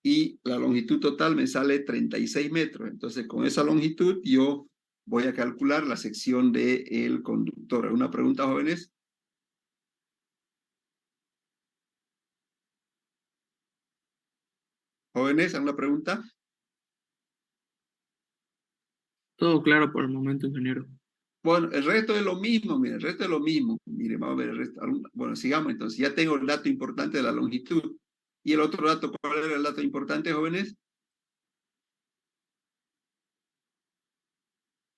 Y la longitud total me sale 36 metros. Entonces, con esa longitud yo voy a calcular la sección del conductor. ¿Alguna pregunta, jóvenes? ¿Jóvenes, alguna pregunta? Todo claro por el momento, ingeniero. Bueno, el resto es lo mismo, mire, el resto es lo mismo. Mire, vamos a ver el resto. Bueno, sigamos entonces. Ya tengo el dato importante de la longitud. ¿Y el otro dato, cuál era el dato importante, jóvenes?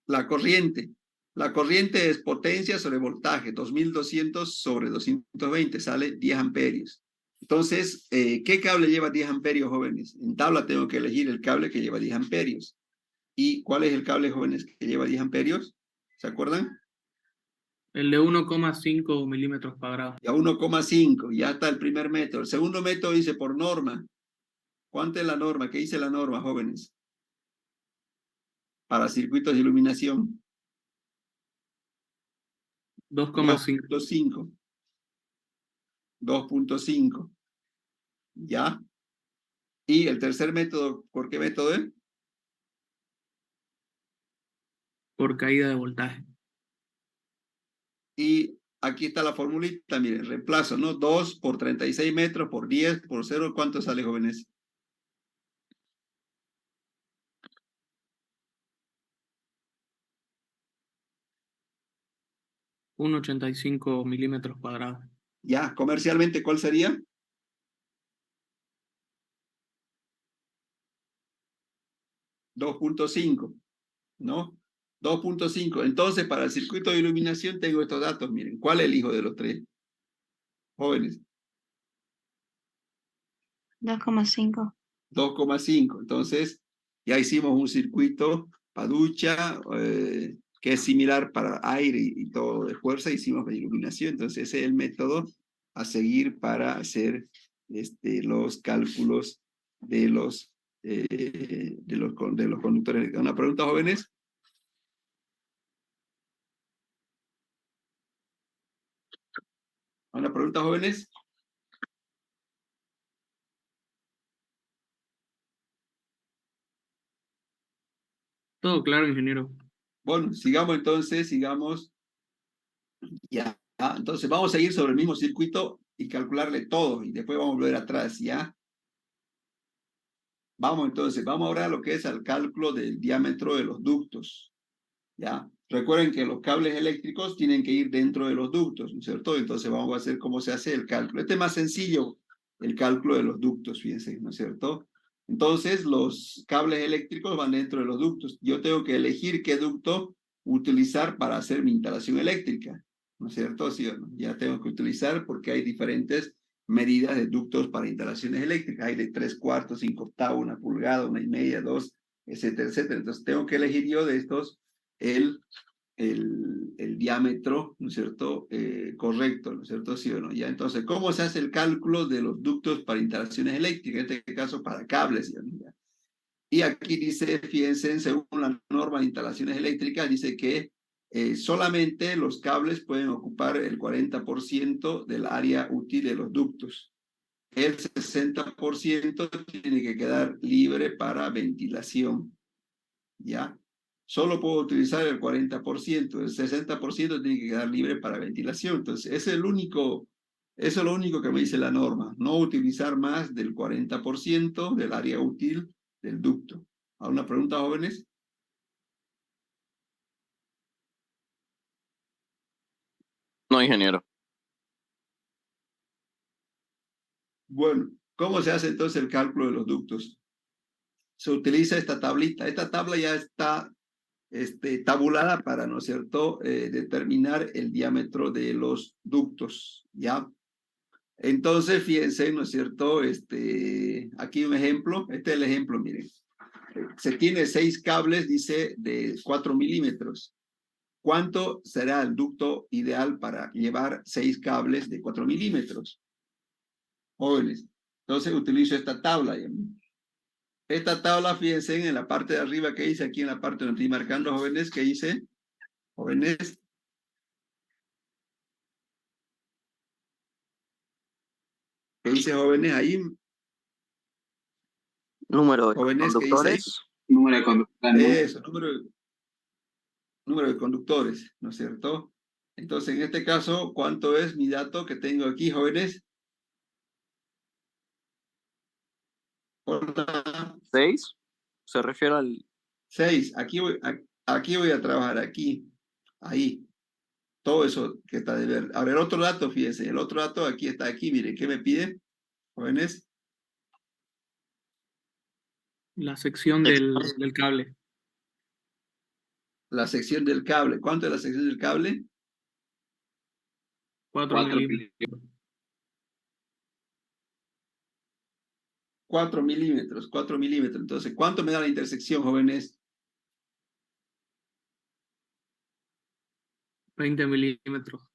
La corriente. La corriente es potencia sobre voltaje, 2200 sobre 220, sale 10 amperios. Entonces, ¿qué cable lleva 10 amperios, jóvenes? En tabla tengo que elegir el cable que lleva 10 amperios. ¿Y cuál es el cable, jóvenes, que lleva 10 amperios? ¿Se acuerdan? El de 1,5 milímetros cuadrados. Y a 1,5, ya está el primer método. El segundo método dice por norma. ¿Cuánto es la norma? ¿Qué dice la norma, jóvenes? Para circuitos de iluminación. 2,5. 2.5. 2.5. ¿Ya? Y el tercer método, ¿por qué método es? Por caída de voltaje. Y aquí está la formulita, miren, reemplazo, ¿no? 2 por 36 metros por 10 por 0, ¿cuánto sale, jóvenes? Un 85 milímetros cuadrados. Ya, comercialmente, ¿cuál sería? 2.5, ¿no? 2.5. Entonces, para el circuito de iluminación tengo estos datos, miren, ¿cuál elijo de los tres? Jóvenes, 2,5. 2,5. Entonces, ya hicimos un circuito para ducha, que es similar para aire y todo de fuerza, hicimos para iluminación. Entonces, ese es el método a seguir para hacer los cálculos de los conductores. ¿Una pregunta, jóvenes? ¿Una pregunta, jóvenes? Todo claro, ingeniero. Bueno, sigamos entonces, sigamos. Ya. Entonces, vamos a seguir sobre el mismo circuito y calcularle todo, y después vamos a volver atrás, ¿ya? Vamos entonces, vamos ahora a lo que es el cálculo del diámetro de los ductos, ¿ya? Recuerden que los cables eléctricos tienen que ir dentro de los ductos, ¿no es cierto? Entonces vamos a hacer cómo se hace el cálculo. Este es más sencillo, el cálculo de los ductos, fíjense, ¿no es cierto? Entonces los cables eléctricos van dentro de los ductos. Yo tengo que elegir qué ducto utilizar para hacer mi instalación eléctrica, ¿no es cierto? ¿Sí o no? Ya tengo que utilizar porque hay diferentes medidas de ductos para instalaciones eléctricas. Hay de 3/4, 5/8, 1 pulgada, 1,5, 2, etcétera, etcétera. Entonces tengo que elegir yo de estos el, el diámetro, ¿no es cierto? Correcto, ¿no es cierto? ¿Sí o no? Ya, entonces, ¿cómo se hace el cálculo de los ductos para instalaciones eléctricas? En este caso, para cables, ¿sí o no? Ya. Y aquí dice, fíjense, según la norma de instalaciones eléctricas, dice que solamente los cables pueden ocupar el 40% del área útil de los ductos. El 60% tiene que quedar libre para ventilación, ¿ya? Solo puedo utilizar el 40%, el 60% tiene que quedar libre para ventilación. Entonces, ese es el único, eso es lo único que me dice la norma, no utilizar más del 40% del área útil del ducto. ¿Alguna pregunta, jóvenes? No, ingeniero. Bueno, ¿cómo se hace entonces el cálculo de los ductos? Se utiliza esta tablita. Esta tabla ya está tabulada para, ¿no es cierto?, determinar el diámetro de los ductos, ¿ya? Entonces, fíjense, ¿no es cierto? Aquí un ejemplo, este es el ejemplo, miren. Se tiene 6 cables, dice, de 4 milímetros. ¿Cuánto será el ducto ideal para llevar 6 cables de 4 milímetros? Jóvenes. Entonces, utilizo esta tabla. ¿Ya? Esta tabla, fíjense, en la parte de arriba que dice, aquí en la parte donde estoy marcando, jóvenes, ¿qué dice? Jóvenes, ¿qué dice, jóvenes? Ahí, Número de jóvenes, ¿qué dice ahí? conductores. Número de conductores. Eso, número de conductores, ¿no es cierto? Entonces, en este caso, ¿cuánto es mi dato que tengo aquí, jóvenes? Hola, 6. Se refiere al... 6. Aquí voy a trabajar, aquí, ahí. Todo eso que está de ver. Ahora, el otro dato, fíjense, el otro dato aquí está aquí, mire, ¿qué me pide, jóvenes? La sección del cable. La sección del cable. ¿Cuánto es la sección del cable? 4 milímetros. 4 milímetros, 4 milímetros. Entonces, ¿cuánto me da la intersección, jóvenes? 20 milímetros.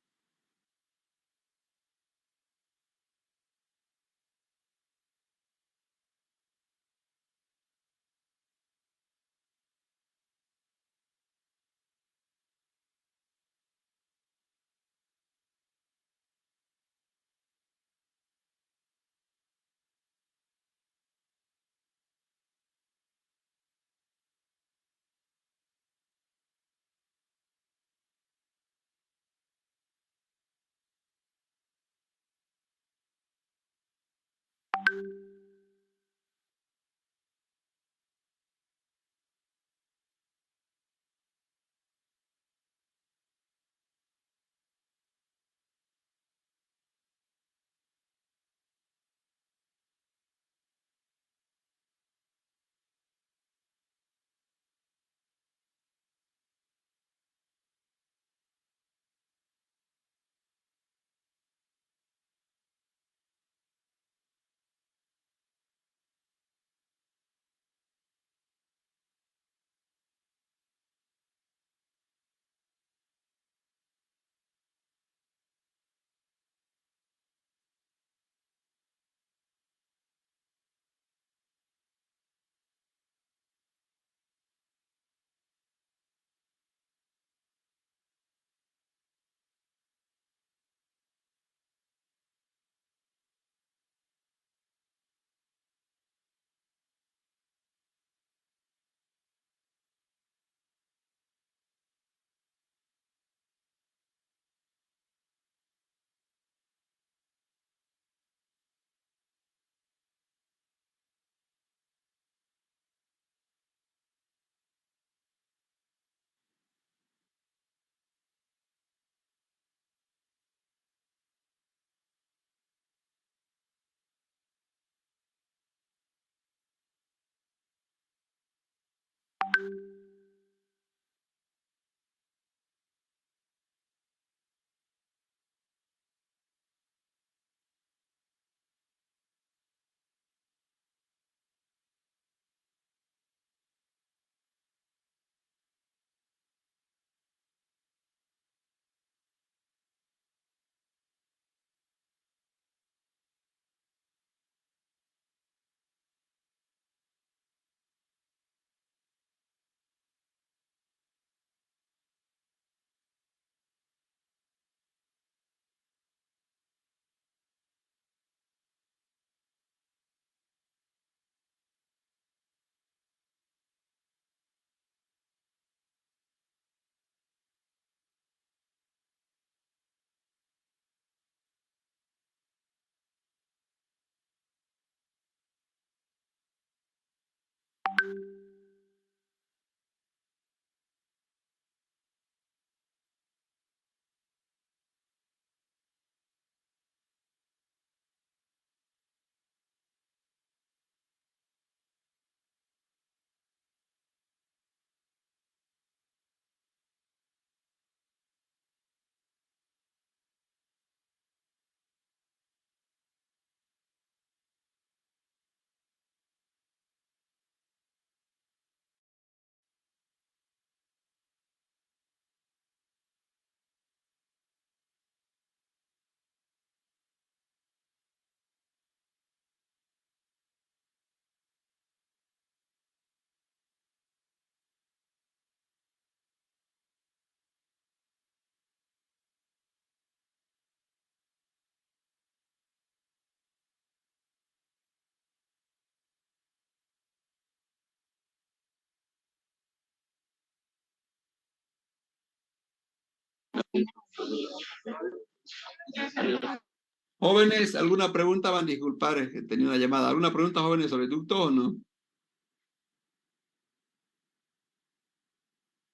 Jóvenes, ¿alguna pregunta? Van a disculpar, que tenía una llamada. ¿Alguna pregunta, jóvenes, sobre ducto o no?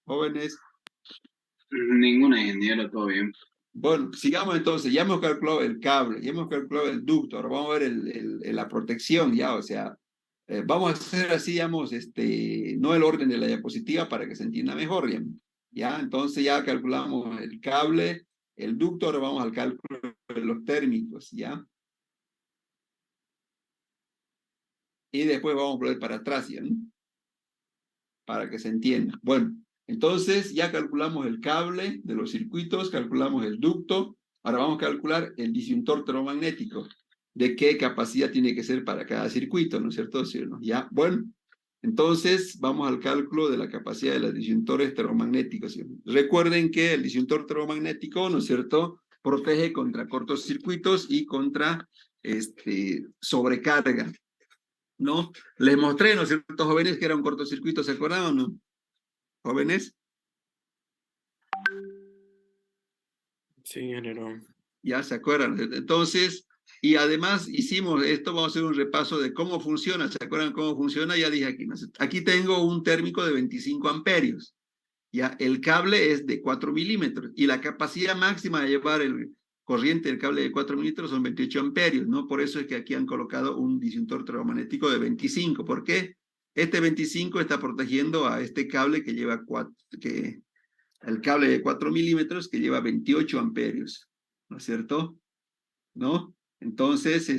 Jóvenes. Ninguna, ingeniero, todo bien. Bueno, sigamos entonces. Ya hemos calculado el cable, ya hemos calculado el ducto. Ahora vamos a ver la protección, ya, o sea, vamos a hacer así, digamos, no el orden de la diapositiva para que se entienda mejor, ya. Ya, entonces ya calculamos el cable, el ducto, ahora vamos al cálculo de los térmicos, ya. y después vamos a volver para atrás, ¿ya? ¿No? Para que se entienda. Bueno, entonces ya calculamos el cable de los circuitos, calculamos el ducto, ahora vamos a calcular el disyuntor termomagnético, de qué capacidad tiene que ser para cada circuito, ¿no es cierto? ¿Sí o no? Ya, bueno, entonces vamos al cálculo de la capacidad de los disyuntores termomagnéticos. ¿Sí? Recuerden que el disyuntor termomagnético, ¿no es cierto?, protege contra cortocircuitos y contra sobrecarga, ¿no? Les mostré, ¿no es cierto, jóvenes, que era un cortocircuito, ¿se acuerdan o no? Jóvenes, Sí, ingeniero. ya se acuerdan. Entonces, y además hicimos esto, vamos a hacer un repaso de cómo funciona. ¿Se acuerdan cómo funciona? Ya dije aquí. Aquí tengo un térmico de 25 amperios. Ya, el cable es de 4 milímetros y la capacidad máxima de llevar el corriente del cable de 4 milímetros son 28 amperios, ¿no? Por eso es que aquí han colocado un disyuntor termomagnético de 25. ¿Por qué? Este 25 está protegiendo a este cable que lleva el cable de 4 milímetros que lleva 28 amperios, ¿no es cierto? ¿No? Entonces,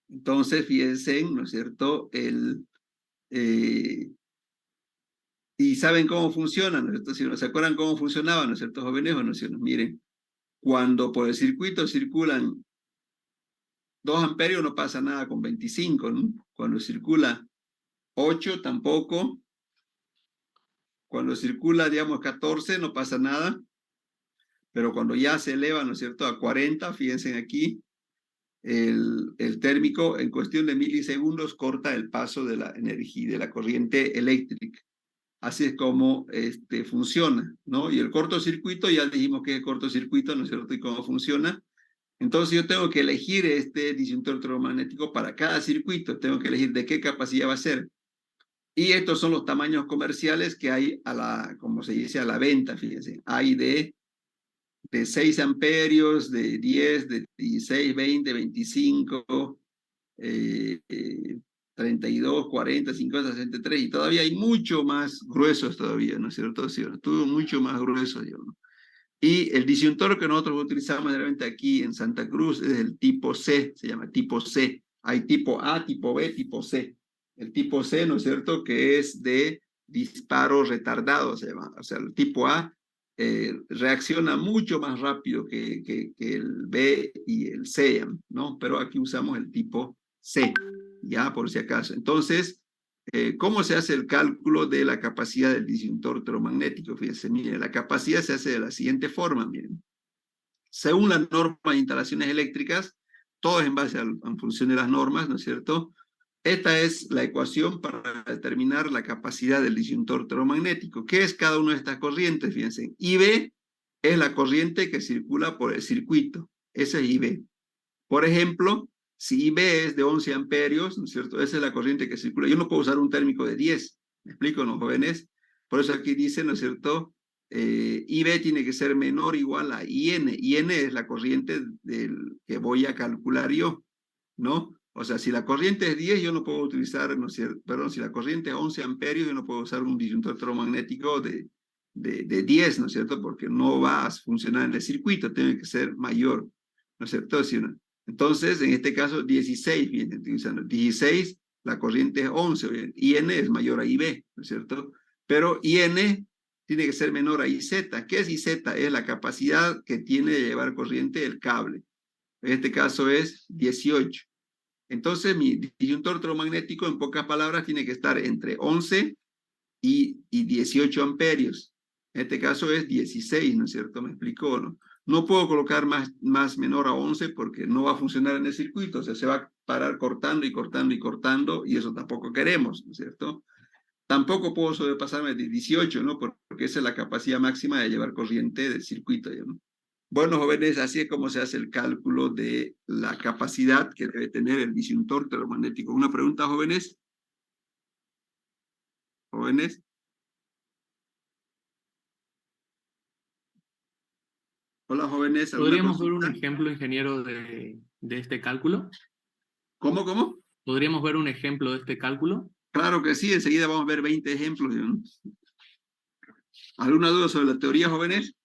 entonces fíjense, ¿no es cierto? Y saben cómo funciona, ¿no es cierto? Si no se acuerdan cómo funcionaba, ¿no es cierto, jóvenes? O no, si no, miren, cuando por el circuito circulan 2 amperios no pasa nada con 25, ¿no? Cuando circula 8 tampoco, cuando circula, digamos, 14 no pasa nada, pero cuando ya se eleva, ¿no es cierto?, a 40, fíjense aquí, el térmico en cuestión de milisegundos corta el paso de la energía, de la corriente eléctrica. Así es como funciona, ¿no? Y el cortocircuito, ya dijimos que es cortocircuito, ¿no es cierto?, y cómo funciona. Entonces yo tengo que elegir este disyuntor termomagnético para cada circuito, tengo que elegir de qué capacidad va a ser. Y estos son los tamaños comerciales que hay como se dice, a la venta, fíjense. Hay de 6 amperios, de 10, de 16, 20, 25, 32, 40, 50, 63, y todavía hay mucho más gruesos todavía, ¿no es cierto? Sí, todo mucho más grueso, ¿no? Y el disyuntor que nosotros utilizamos generalmente aquí en Santa Cruz es el tipo C, se llama tipo C. Hay tipo A, tipo B, tipo C. El tipo C, ¿no es cierto?, que es de disparo retardado, se llama. O sea, el tipo A reacciona mucho más rápido que el B y el C, ¿no? Pero aquí usamos el tipo C, ya por si acaso. Entonces, ¿cómo se hace el cálculo de la capacidad del disyuntor termomagnético? Fíjense, miren, la capacidad se hace de la siguiente forma, miren. Según la norma de instalaciones eléctricas, todo es en base en función de las normas, ¿no es cierto? Esta es la ecuación para determinar la capacidad del disyuntor termomagnético. ¿Qué es cada una de estas corrientes? Fíjense, IB es la corriente que circula por el circuito. Ese es IB. Por ejemplo, si IB es de 11 amperios, ¿no es cierto? Esa es la corriente que circula. Yo no puedo usar un térmico de 10. ¿Me explico, no, jóvenes? Por eso aquí dice, ¿no es cierto? IB tiene que ser menor o igual a IN. IN es la corriente que voy a calcular yo, ¿no? O sea, si la corriente es 10, yo no puedo utilizar, ¿no es cierto? Perdón, si la corriente es 11 amperios, yo no puedo usar un disyuntor termomagnético de 10, ¿no es cierto? Porque no va a funcionar en el circuito, tiene que ser mayor, ¿no es cierto? Entonces, en este caso, 16, bien, utilizando 16, la corriente es 11, bien, IN es mayor a IB, ¿no es cierto? Pero IN tiene que ser menor a IZ. ¿Qué es IZ? Es la capacidad que tiene de llevar corriente el cable. En este caso es 18. Entonces, mi disyuntor termomagnético, en pocas palabras, tiene que estar entre 11 y 18 amperios. En este caso es 16, ¿no es cierto? ¿Me explicó, no? No puedo colocar más menor a 11 porque no va a funcionar en el circuito, o sea, se va a parar cortando y cortando y cortando, y eso tampoco queremos, ¿no es cierto? Tampoco puedo sobrepasarme de 18, ¿no? Porque esa es la capacidad máxima de llevar corriente del circuito, ¿no? Bueno, jóvenes, así es como se hace el cálculo de la capacidad que debe tener el disyuntor termomagnético. ¿Una pregunta, jóvenes? ¿Jóvenes? Hola, jóvenes, ¿alguna ¿Podríamos ver un consulta? ejemplo, ingeniero, de este cálculo? ¿Cómo, cómo? ¿Podríamos ver un ejemplo de este cálculo? Claro que sí, enseguida vamos a ver 20 ejemplos, ¿no? ¿Alguna duda sobre la teoría, jóvenes?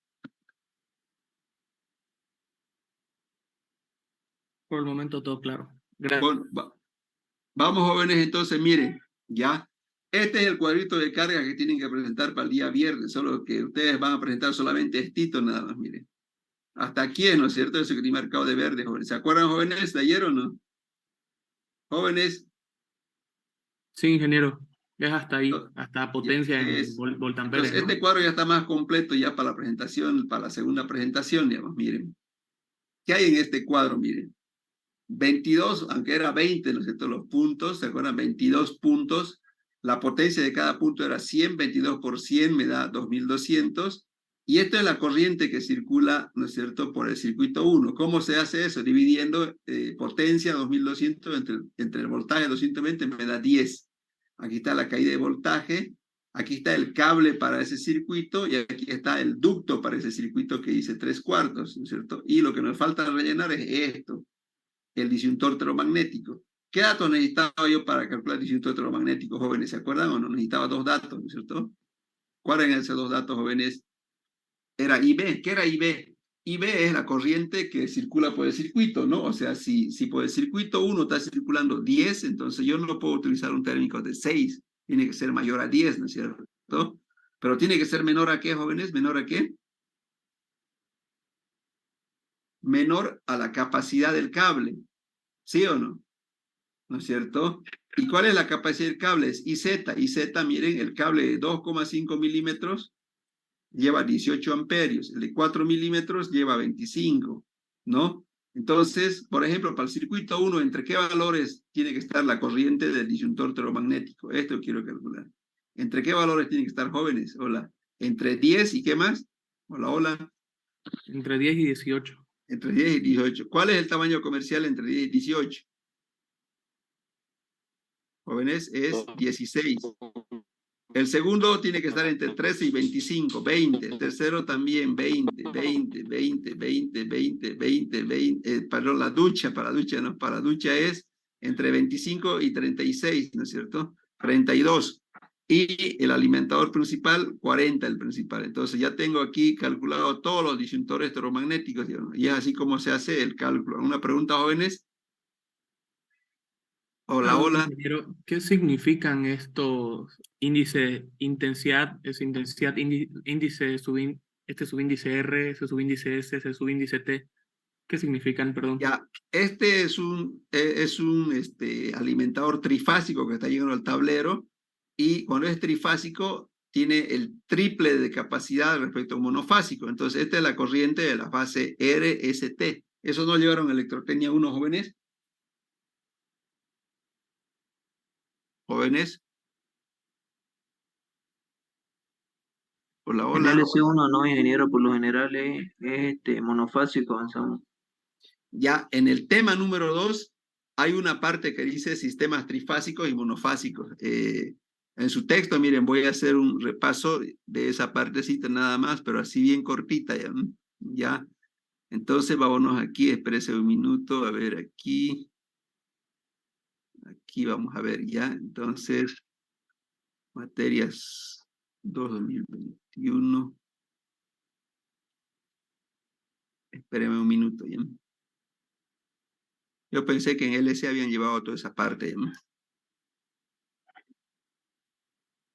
Por el momento todo claro. Gracias. Bueno, vamos, jóvenes, entonces, miren, ya. Este es el cuadrito de carga que tienen que presentar para el día viernes, solo que ustedes van a presentar solamente estito nada más, miren. Hasta aquí, ¿no es cierto? Eso que tiene marcado de verde, jóvenes. ¿Se acuerdan, jóvenes, de ayer o no? Jóvenes, Sí, ingeniero. Es hasta ahí, hasta potencia en es, voltamperes, entonces ¿no? este cuadro ya está más completo ya para la presentación, para la segunda presentación, digamos, miren. ¿Qué hay en este cuadro? Miren. 22, aunque era 20, ¿no es cierto? Los puntos, ¿se acuerdan? 22 puntos. La potencia de cada punto era 100, 22 por 100 me da 2200. Y esta es la corriente que circula, ¿no es cierto?, por el circuito 1. ¿Cómo se hace eso? Dividiendo potencia 2200 entre el voltaje 220 me da 10. Aquí está la caída de voltaje. Aquí está el cable para ese circuito y aquí está el ducto para ese circuito que dice 3/4, ¿no es cierto? Y lo que nos falta rellenar es esto, el disyuntor termomagnético. ¿Qué datos necesitaba yo para calcular el disyuntor termomagnético, jóvenes? ¿Se acuerdan o no? Necesitaba dos datos, ¿no es cierto? ¿Cuáles eran esos dos datos, jóvenes? Era IB. ¿Qué era IB? IB es la corriente que circula por el circuito, ¿no? O sea, si por el circuito 1 está circulando 10, entonces yo no puedo utilizar un térmico de 6. Tiene que ser mayor a 10, ¿no es cierto? Pero tiene que ser menor a qué, jóvenes? ¿Menor a qué? Menor a la capacidad del cable. ¿Sí o no? ¿No es cierto? ¿Y cuál es la capacidad del cable? Es IZ. IZ, miren, el cable de 2,5 milímetros lleva 18 amperios, el de 4 milímetros lleva 25, ¿no? Entonces, por ejemplo, para el circuito 1, ¿entre qué valores tiene que estar la corriente del disyuntor termomagnético? Esto quiero calcular. ¿Entre qué valores tienen que estar, jóvenes? Hola. ¿Entre 10 y qué más? Hola, hola. Entre 10 y 18. Entre 10 y 18. ¿Cuál es el tamaño comercial entre 10 y 18? Jóvenes, es 16. El segundo tiene que estar entre 13 y 25, 20. El tercero también 20, 20, 20, 20, 20, 20, 20. Perdón, la ducha, para ducha no, para ducha es entre 25 y 36, ¿no es cierto? 32. Y el alimentador principal, 40 el principal. Entonces ya tengo aquí calculado todos los disyuntores termomagnéticos, digamos, y es así como se hace el cálculo. ¿Una pregunta, jóvenes? Hola, hola. Ingeniero, ¿qué significan estos índices intensidad, ese intensidad, índice este subíndice R, ese subíndice S, ese subíndice T? ¿Qué significan, perdón? Ya, este es un alimentador trifásico que está llegando al tablero, y cuando es trifásico tiene el triple de capacidad respecto a un monofásico. Entonces, esta es la corriente de la fase RST. ¿Eso no llevaron a Electrotecnia 1, jóvenes? ¿Jóvenes? Hola, El hola. LC1 no, ingeniero, por lo general es monofásico avanzamos. Ya, en el tema número 2 hay una parte que dice sistemas trifásicos y monofásicos. En su texto, miren, voy a hacer un repaso de esa partecita nada más, pero así bien cortita ya. ¿Ya? Entonces, vámonos aquí, espérese un minuto, a ver aquí. Aquí vamos a ver ya. Entonces, materias 2021. Espéreme un minuto ya. Yo pensé que en LC habían llevado toda esa parte, ¿no?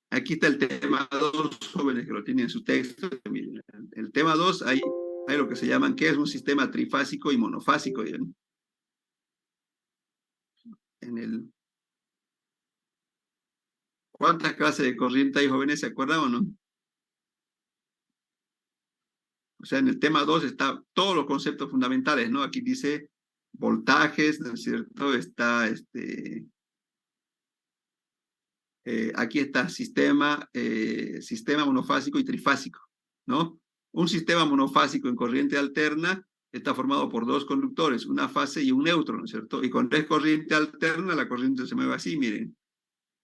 Aquí está el tema 2, jóvenes que lo tienen en su texto. Miren, el tema 2, hay lo que se llaman, ¿qué es un sistema trifásico y monofásico? ¿Ya? ¿Cuántas clases de corriente hay, jóvenes? ¿Se acuerdan o no? O sea, en el tema 2 está todos los conceptos fundamentales, ¿no? Aquí dice voltajes, ¿no es cierto? Está aquí está sistema monofásico y trifásico, ¿no? Un sistema monofásico en corriente alterna está formado por dos conductores, una fase y un neutro, ¿no es cierto? Y cuando es corriente alterna, la corriente se mueve así, miren.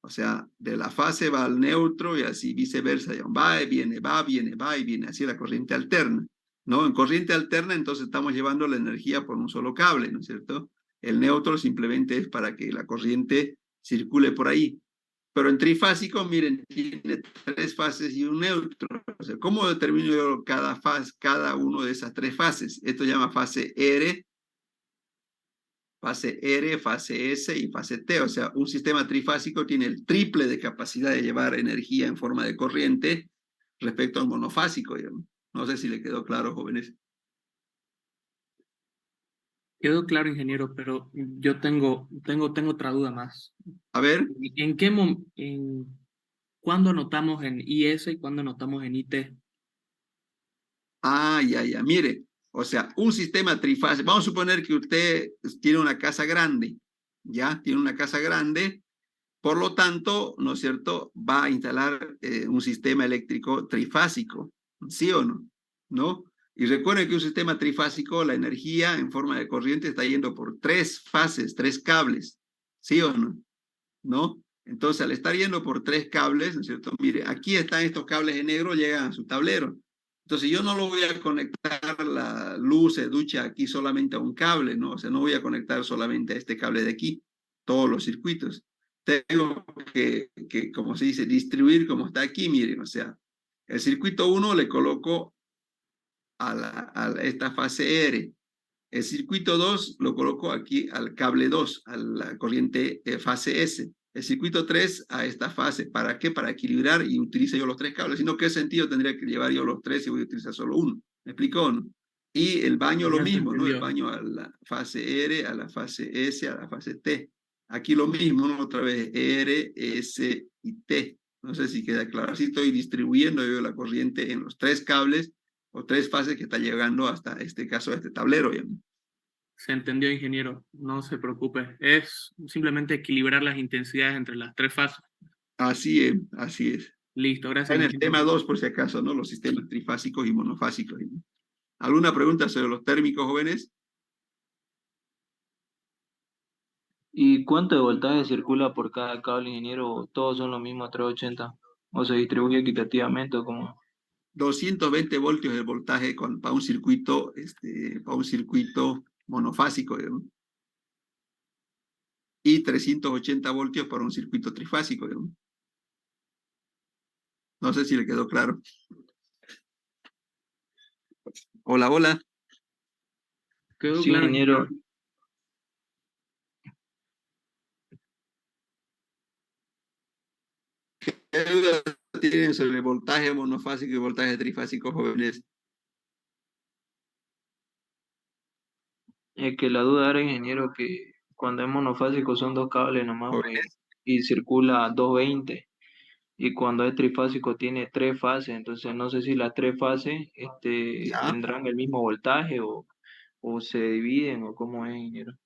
O sea, de la fase va al neutro y así viceversa. Va y viene, va y viene. Así es la corriente alterna, ¿no? En corriente alterna, entonces estamos llevando la energía por un solo cable, ¿no es cierto? El neutro simplemente es para que la corriente circule por ahí. Pero en trifásico, miren, tiene tres fases y un neutro. O sea, ¿cómo determino yo cada uno de esas tres fases? Esto se llama fase R, fase R, fase S y fase T. O sea, un sistema trifásico tiene el triple de capacidad de llevar energía en forma de corriente respecto al monofásico. Digamos. No sé si le quedó claro, jóvenes. Quedó claro, ingeniero, pero yo tengo otra duda más. A ver, ¿En qué cuándo anotamos en IS y cuándo anotamos en IT? ya, mire, o sea, un sistema trifásico, vamos a suponer que usted tiene una casa grande, ¿ya? Tiene una casa grande, por lo tanto, ¿no es cierto?, va a instalar un sistema eléctrico trifásico, ¿sí o no? ¿No? Y recuerden que un sistema trifásico, la energía en forma de corriente está yendo por 3 fases, 3 cables, ¿sí o no? ¿No? Entonces, al estar yendo por 3 cables, ¿no es cierto? Mire, aquí están estos cables en negro, llegan a su tablero. Entonces, yo no lo voy a conectar la luz de ducha aquí solamente a un cable, ¿no? O sea, no voy a conectar solamente a este cable de aquí, todos los circuitos. Tengo que como se dice, distribuir como está aquí, miren, o sea, el circuito 1 le coloco a esta fase R. El circuito 2 lo coloco aquí al cable 2, a la corriente fase S. El circuito 3 a esta fase. ¿Para qué? Para equilibrar y utilizo yo los 3 cables. Si no, ¿qué sentido tendría que llevar yo los 3 si voy a utilizar solo uno? ¿Me explicó, no? Y el baño lo Ya se mismo, ¿no? El entendió. baño a la fase R, a la fase S, a la fase T. Aquí lo mismo, ¿no? Otra vez R, S y T. No sé si queda claro. Así estoy distribuyendo yo la corriente en los 3 cables o 3 fases que está llegando hasta este caso, a este tablero. ¿Ya? Se entendió, ingeniero. No se preocupe. Es simplemente equilibrar las intensidades entre las 3 fases. Así es, así es. Listo, gracias, En el ingeniero. tema 2, por si acaso, ¿no? Los sistemas trifásicos y monofásicos. ¿No? ¿Alguna pregunta sobre los térmicos, jóvenes? ¿Y cuánto de voltaje circula por cada cable, ingeniero? ¿Todos son los mismos 380? ¿O se distribuye equitativamente o cómo? 220 voltios el voltaje para un circuito monofásico, ¿no? Y 380 voltios para un circuito trifásico, ¿no? No sé si le quedó claro. Hola, hola. Quedó Sí, claro, ingeniero. ingeniero. ¿Qué dudas tienen sobre el voltaje monofásico y voltaje trifásico, jóvenes? Es que la duda era, ingeniero, que cuando es monofásico son 2 cables nomás, pues, Jóvenes, y circula a 220. Y cuando es trifásico tiene 3 fases, entonces no sé si las 3 fases ya. tendrán el mismo voltaje o se dividen o cómo es, ingeniero.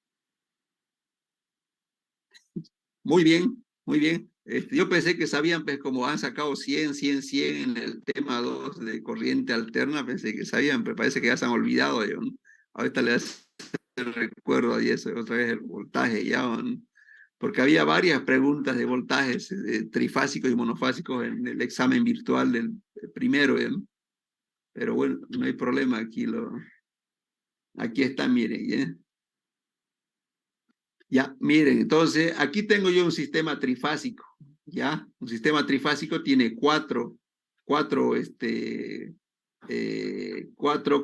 Muy bien, muy bien. Yo pensé que sabían, pues como han sacado 100, 100, 100 en el tema 2 de corriente alterna, pensé que sabían, pero parece que ya se han olvidado. ¿No? Ahorita les recuerdo y eso, otra vez el voltaje ya, ¿no? Porque había varias preguntas de voltajes trifásicos y monofásicos en el examen virtual del primero, ¿no? Pero bueno, no hay problema, aquí está, miren, ¿ya? Ya, miren, entonces aquí tengo yo un sistema trifásico, ¿ya? Un sistema trifásico tiene cuatro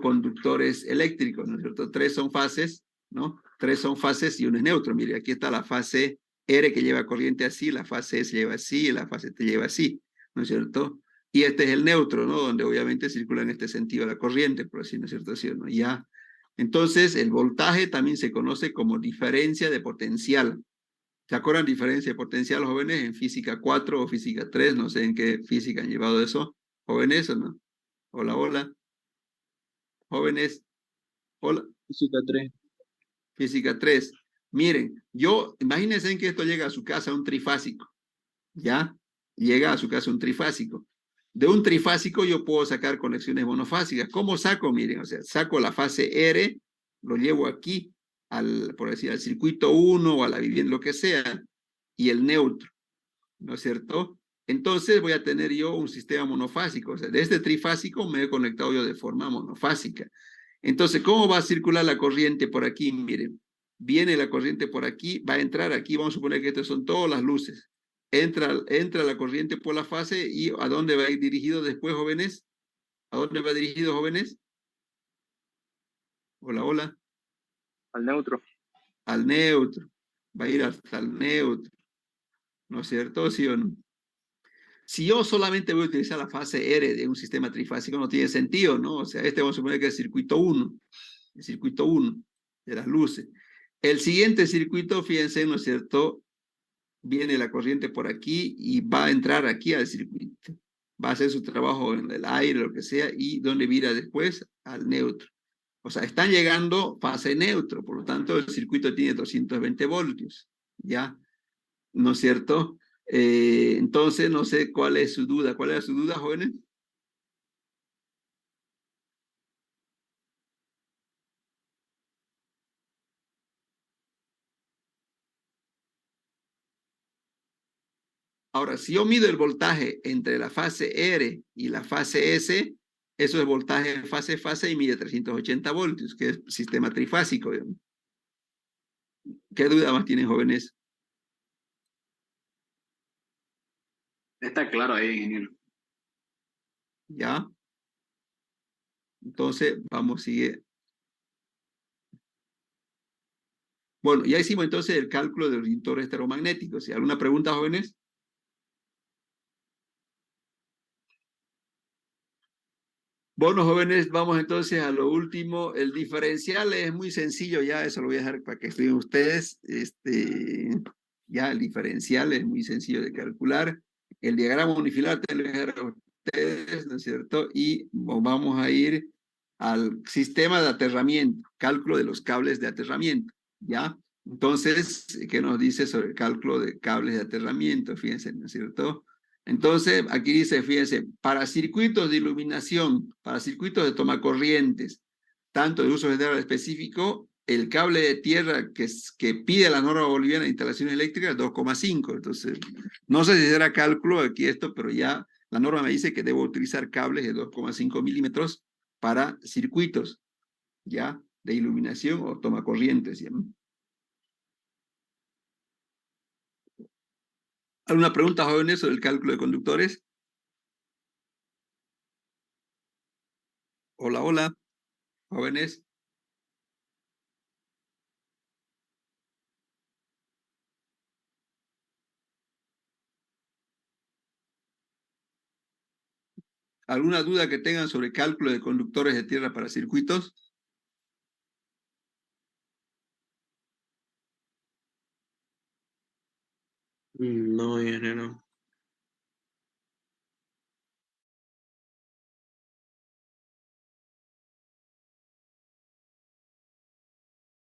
conductores eléctricos, ¿no es cierto? 3 son fases, ¿no? 3 son fases y uno es neutro. Mire, aquí está la fase R que lleva corriente así, la fase S lleva así y la fase T lleva así, ¿no es cierto? Y este es el neutro, ¿no? Donde obviamente circula en este sentido la corriente, por así, ¿no es cierto? ¿Sí o no? Ya. Entonces, el voltaje también se conoce como diferencia de potencial. ¿Se acuerdan diferencia de potencial, jóvenes? En física 4 o física 3, no sé en qué física han llevado eso. ¿Jóvenes o no? Hola, hola. Jóvenes, hola. Física 3. Física 3. Miren, imagínense que esto llega a su casa un trifásico, ¿ya? Llega a su casa un trifásico. De un trifásico yo puedo sacar conexiones monofásicas. ¿Cómo saco? Miren, o sea, saco la fase R, lo llevo aquí, por decir, al circuito 1 o a la vivienda, lo que sea, y el neutro, ¿no es cierto? Entonces voy a tener yo un sistema monofásico. O sea, de este trifásico me he conectado yo de forma monofásica. Entonces, ¿cómo va a circular la corriente por aquí? Miren, viene la corriente por aquí, va a entrar aquí, vamos a suponer que estas son todas las luces. Entra la corriente por la fase y ¿a dónde va a ir dirigido después, jóvenes? ¿A dónde va dirigido, jóvenes? Hola, hola. Al neutro. al neutro, va a ir hasta el neutro, ¿no es cierto? ¿Sí o no? Si yo solamente voy a utilizar la fase R de un sistema trifásico, no tiene sentido, ¿no? O sea, este vamos a suponer que es el circuito 1 de las luces. El siguiente circuito, fíjense, ¿no es cierto? Viene la corriente por aquí y va a entrar aquí al circuito. Va a hacer su trabajo en el aire, lo que sea, y donde vira después al neutro. O sea, están llegando fase neutro, por lo tanto el circuito tiene 220 voltios, ¿ya? ¿No es cierto? Entonces, no sé cuál es su duda. ¿Cuál era su duda, jóvenes? Ahora, si yo mido el voltaje entre la fase R y la fase S, eso es voltaje fase y mide 380 voltios, que es sistema trifásico, digamos. ¿Qué duda más tienen, jóvenes? Está claro ahí, ingeniero. ¿Ya? Entonces, vamos, sigue. Bueno, ya hicimos entonces el cálculo de los inductores electromagnéticos. ¿Sí? ¿Alguna pregunta, jóvenes? Bueno, jóvenes, vamos entonces a lo último. El diferencial es muy sencillo, ya eso lo voy a dejar para que estudien ustedes. Ya el diferencial es muy sencillo de calcular. El diagrama unifilar te lo voy a dejar a ustedes, ¿no es cierto? Y vamos a ir al sistema de aterramiento, cálculo de los cables de aterramiento, ¿ya? Entonces, ¿qué nos dice sobre el cálculo de cables de aterramiento? Fíjense, ¿no es cierto? Entonces, aquí dice, fíjense, para circuitos de iluminación, para circuitos de tomacorrientes, tanto de uso general específico, el cable de tierra que pide la norma boliviana de instalaciones eléctricas es 2,5. Entonces, no sé si será cálculo aquí esto, pero ya la norma me dice que debo utilizar cables de 2,5 milímetros para circuitos, ¿ya? De iluminación o tomacorrientes, ¿ya? ¿Alguna pregunta, jóvenes, sobre el cálculo de conductores? Hola, hola, jóvenes. ¿Alguna duda que tengan sobre cálculo de conductores de tierra para circuitos?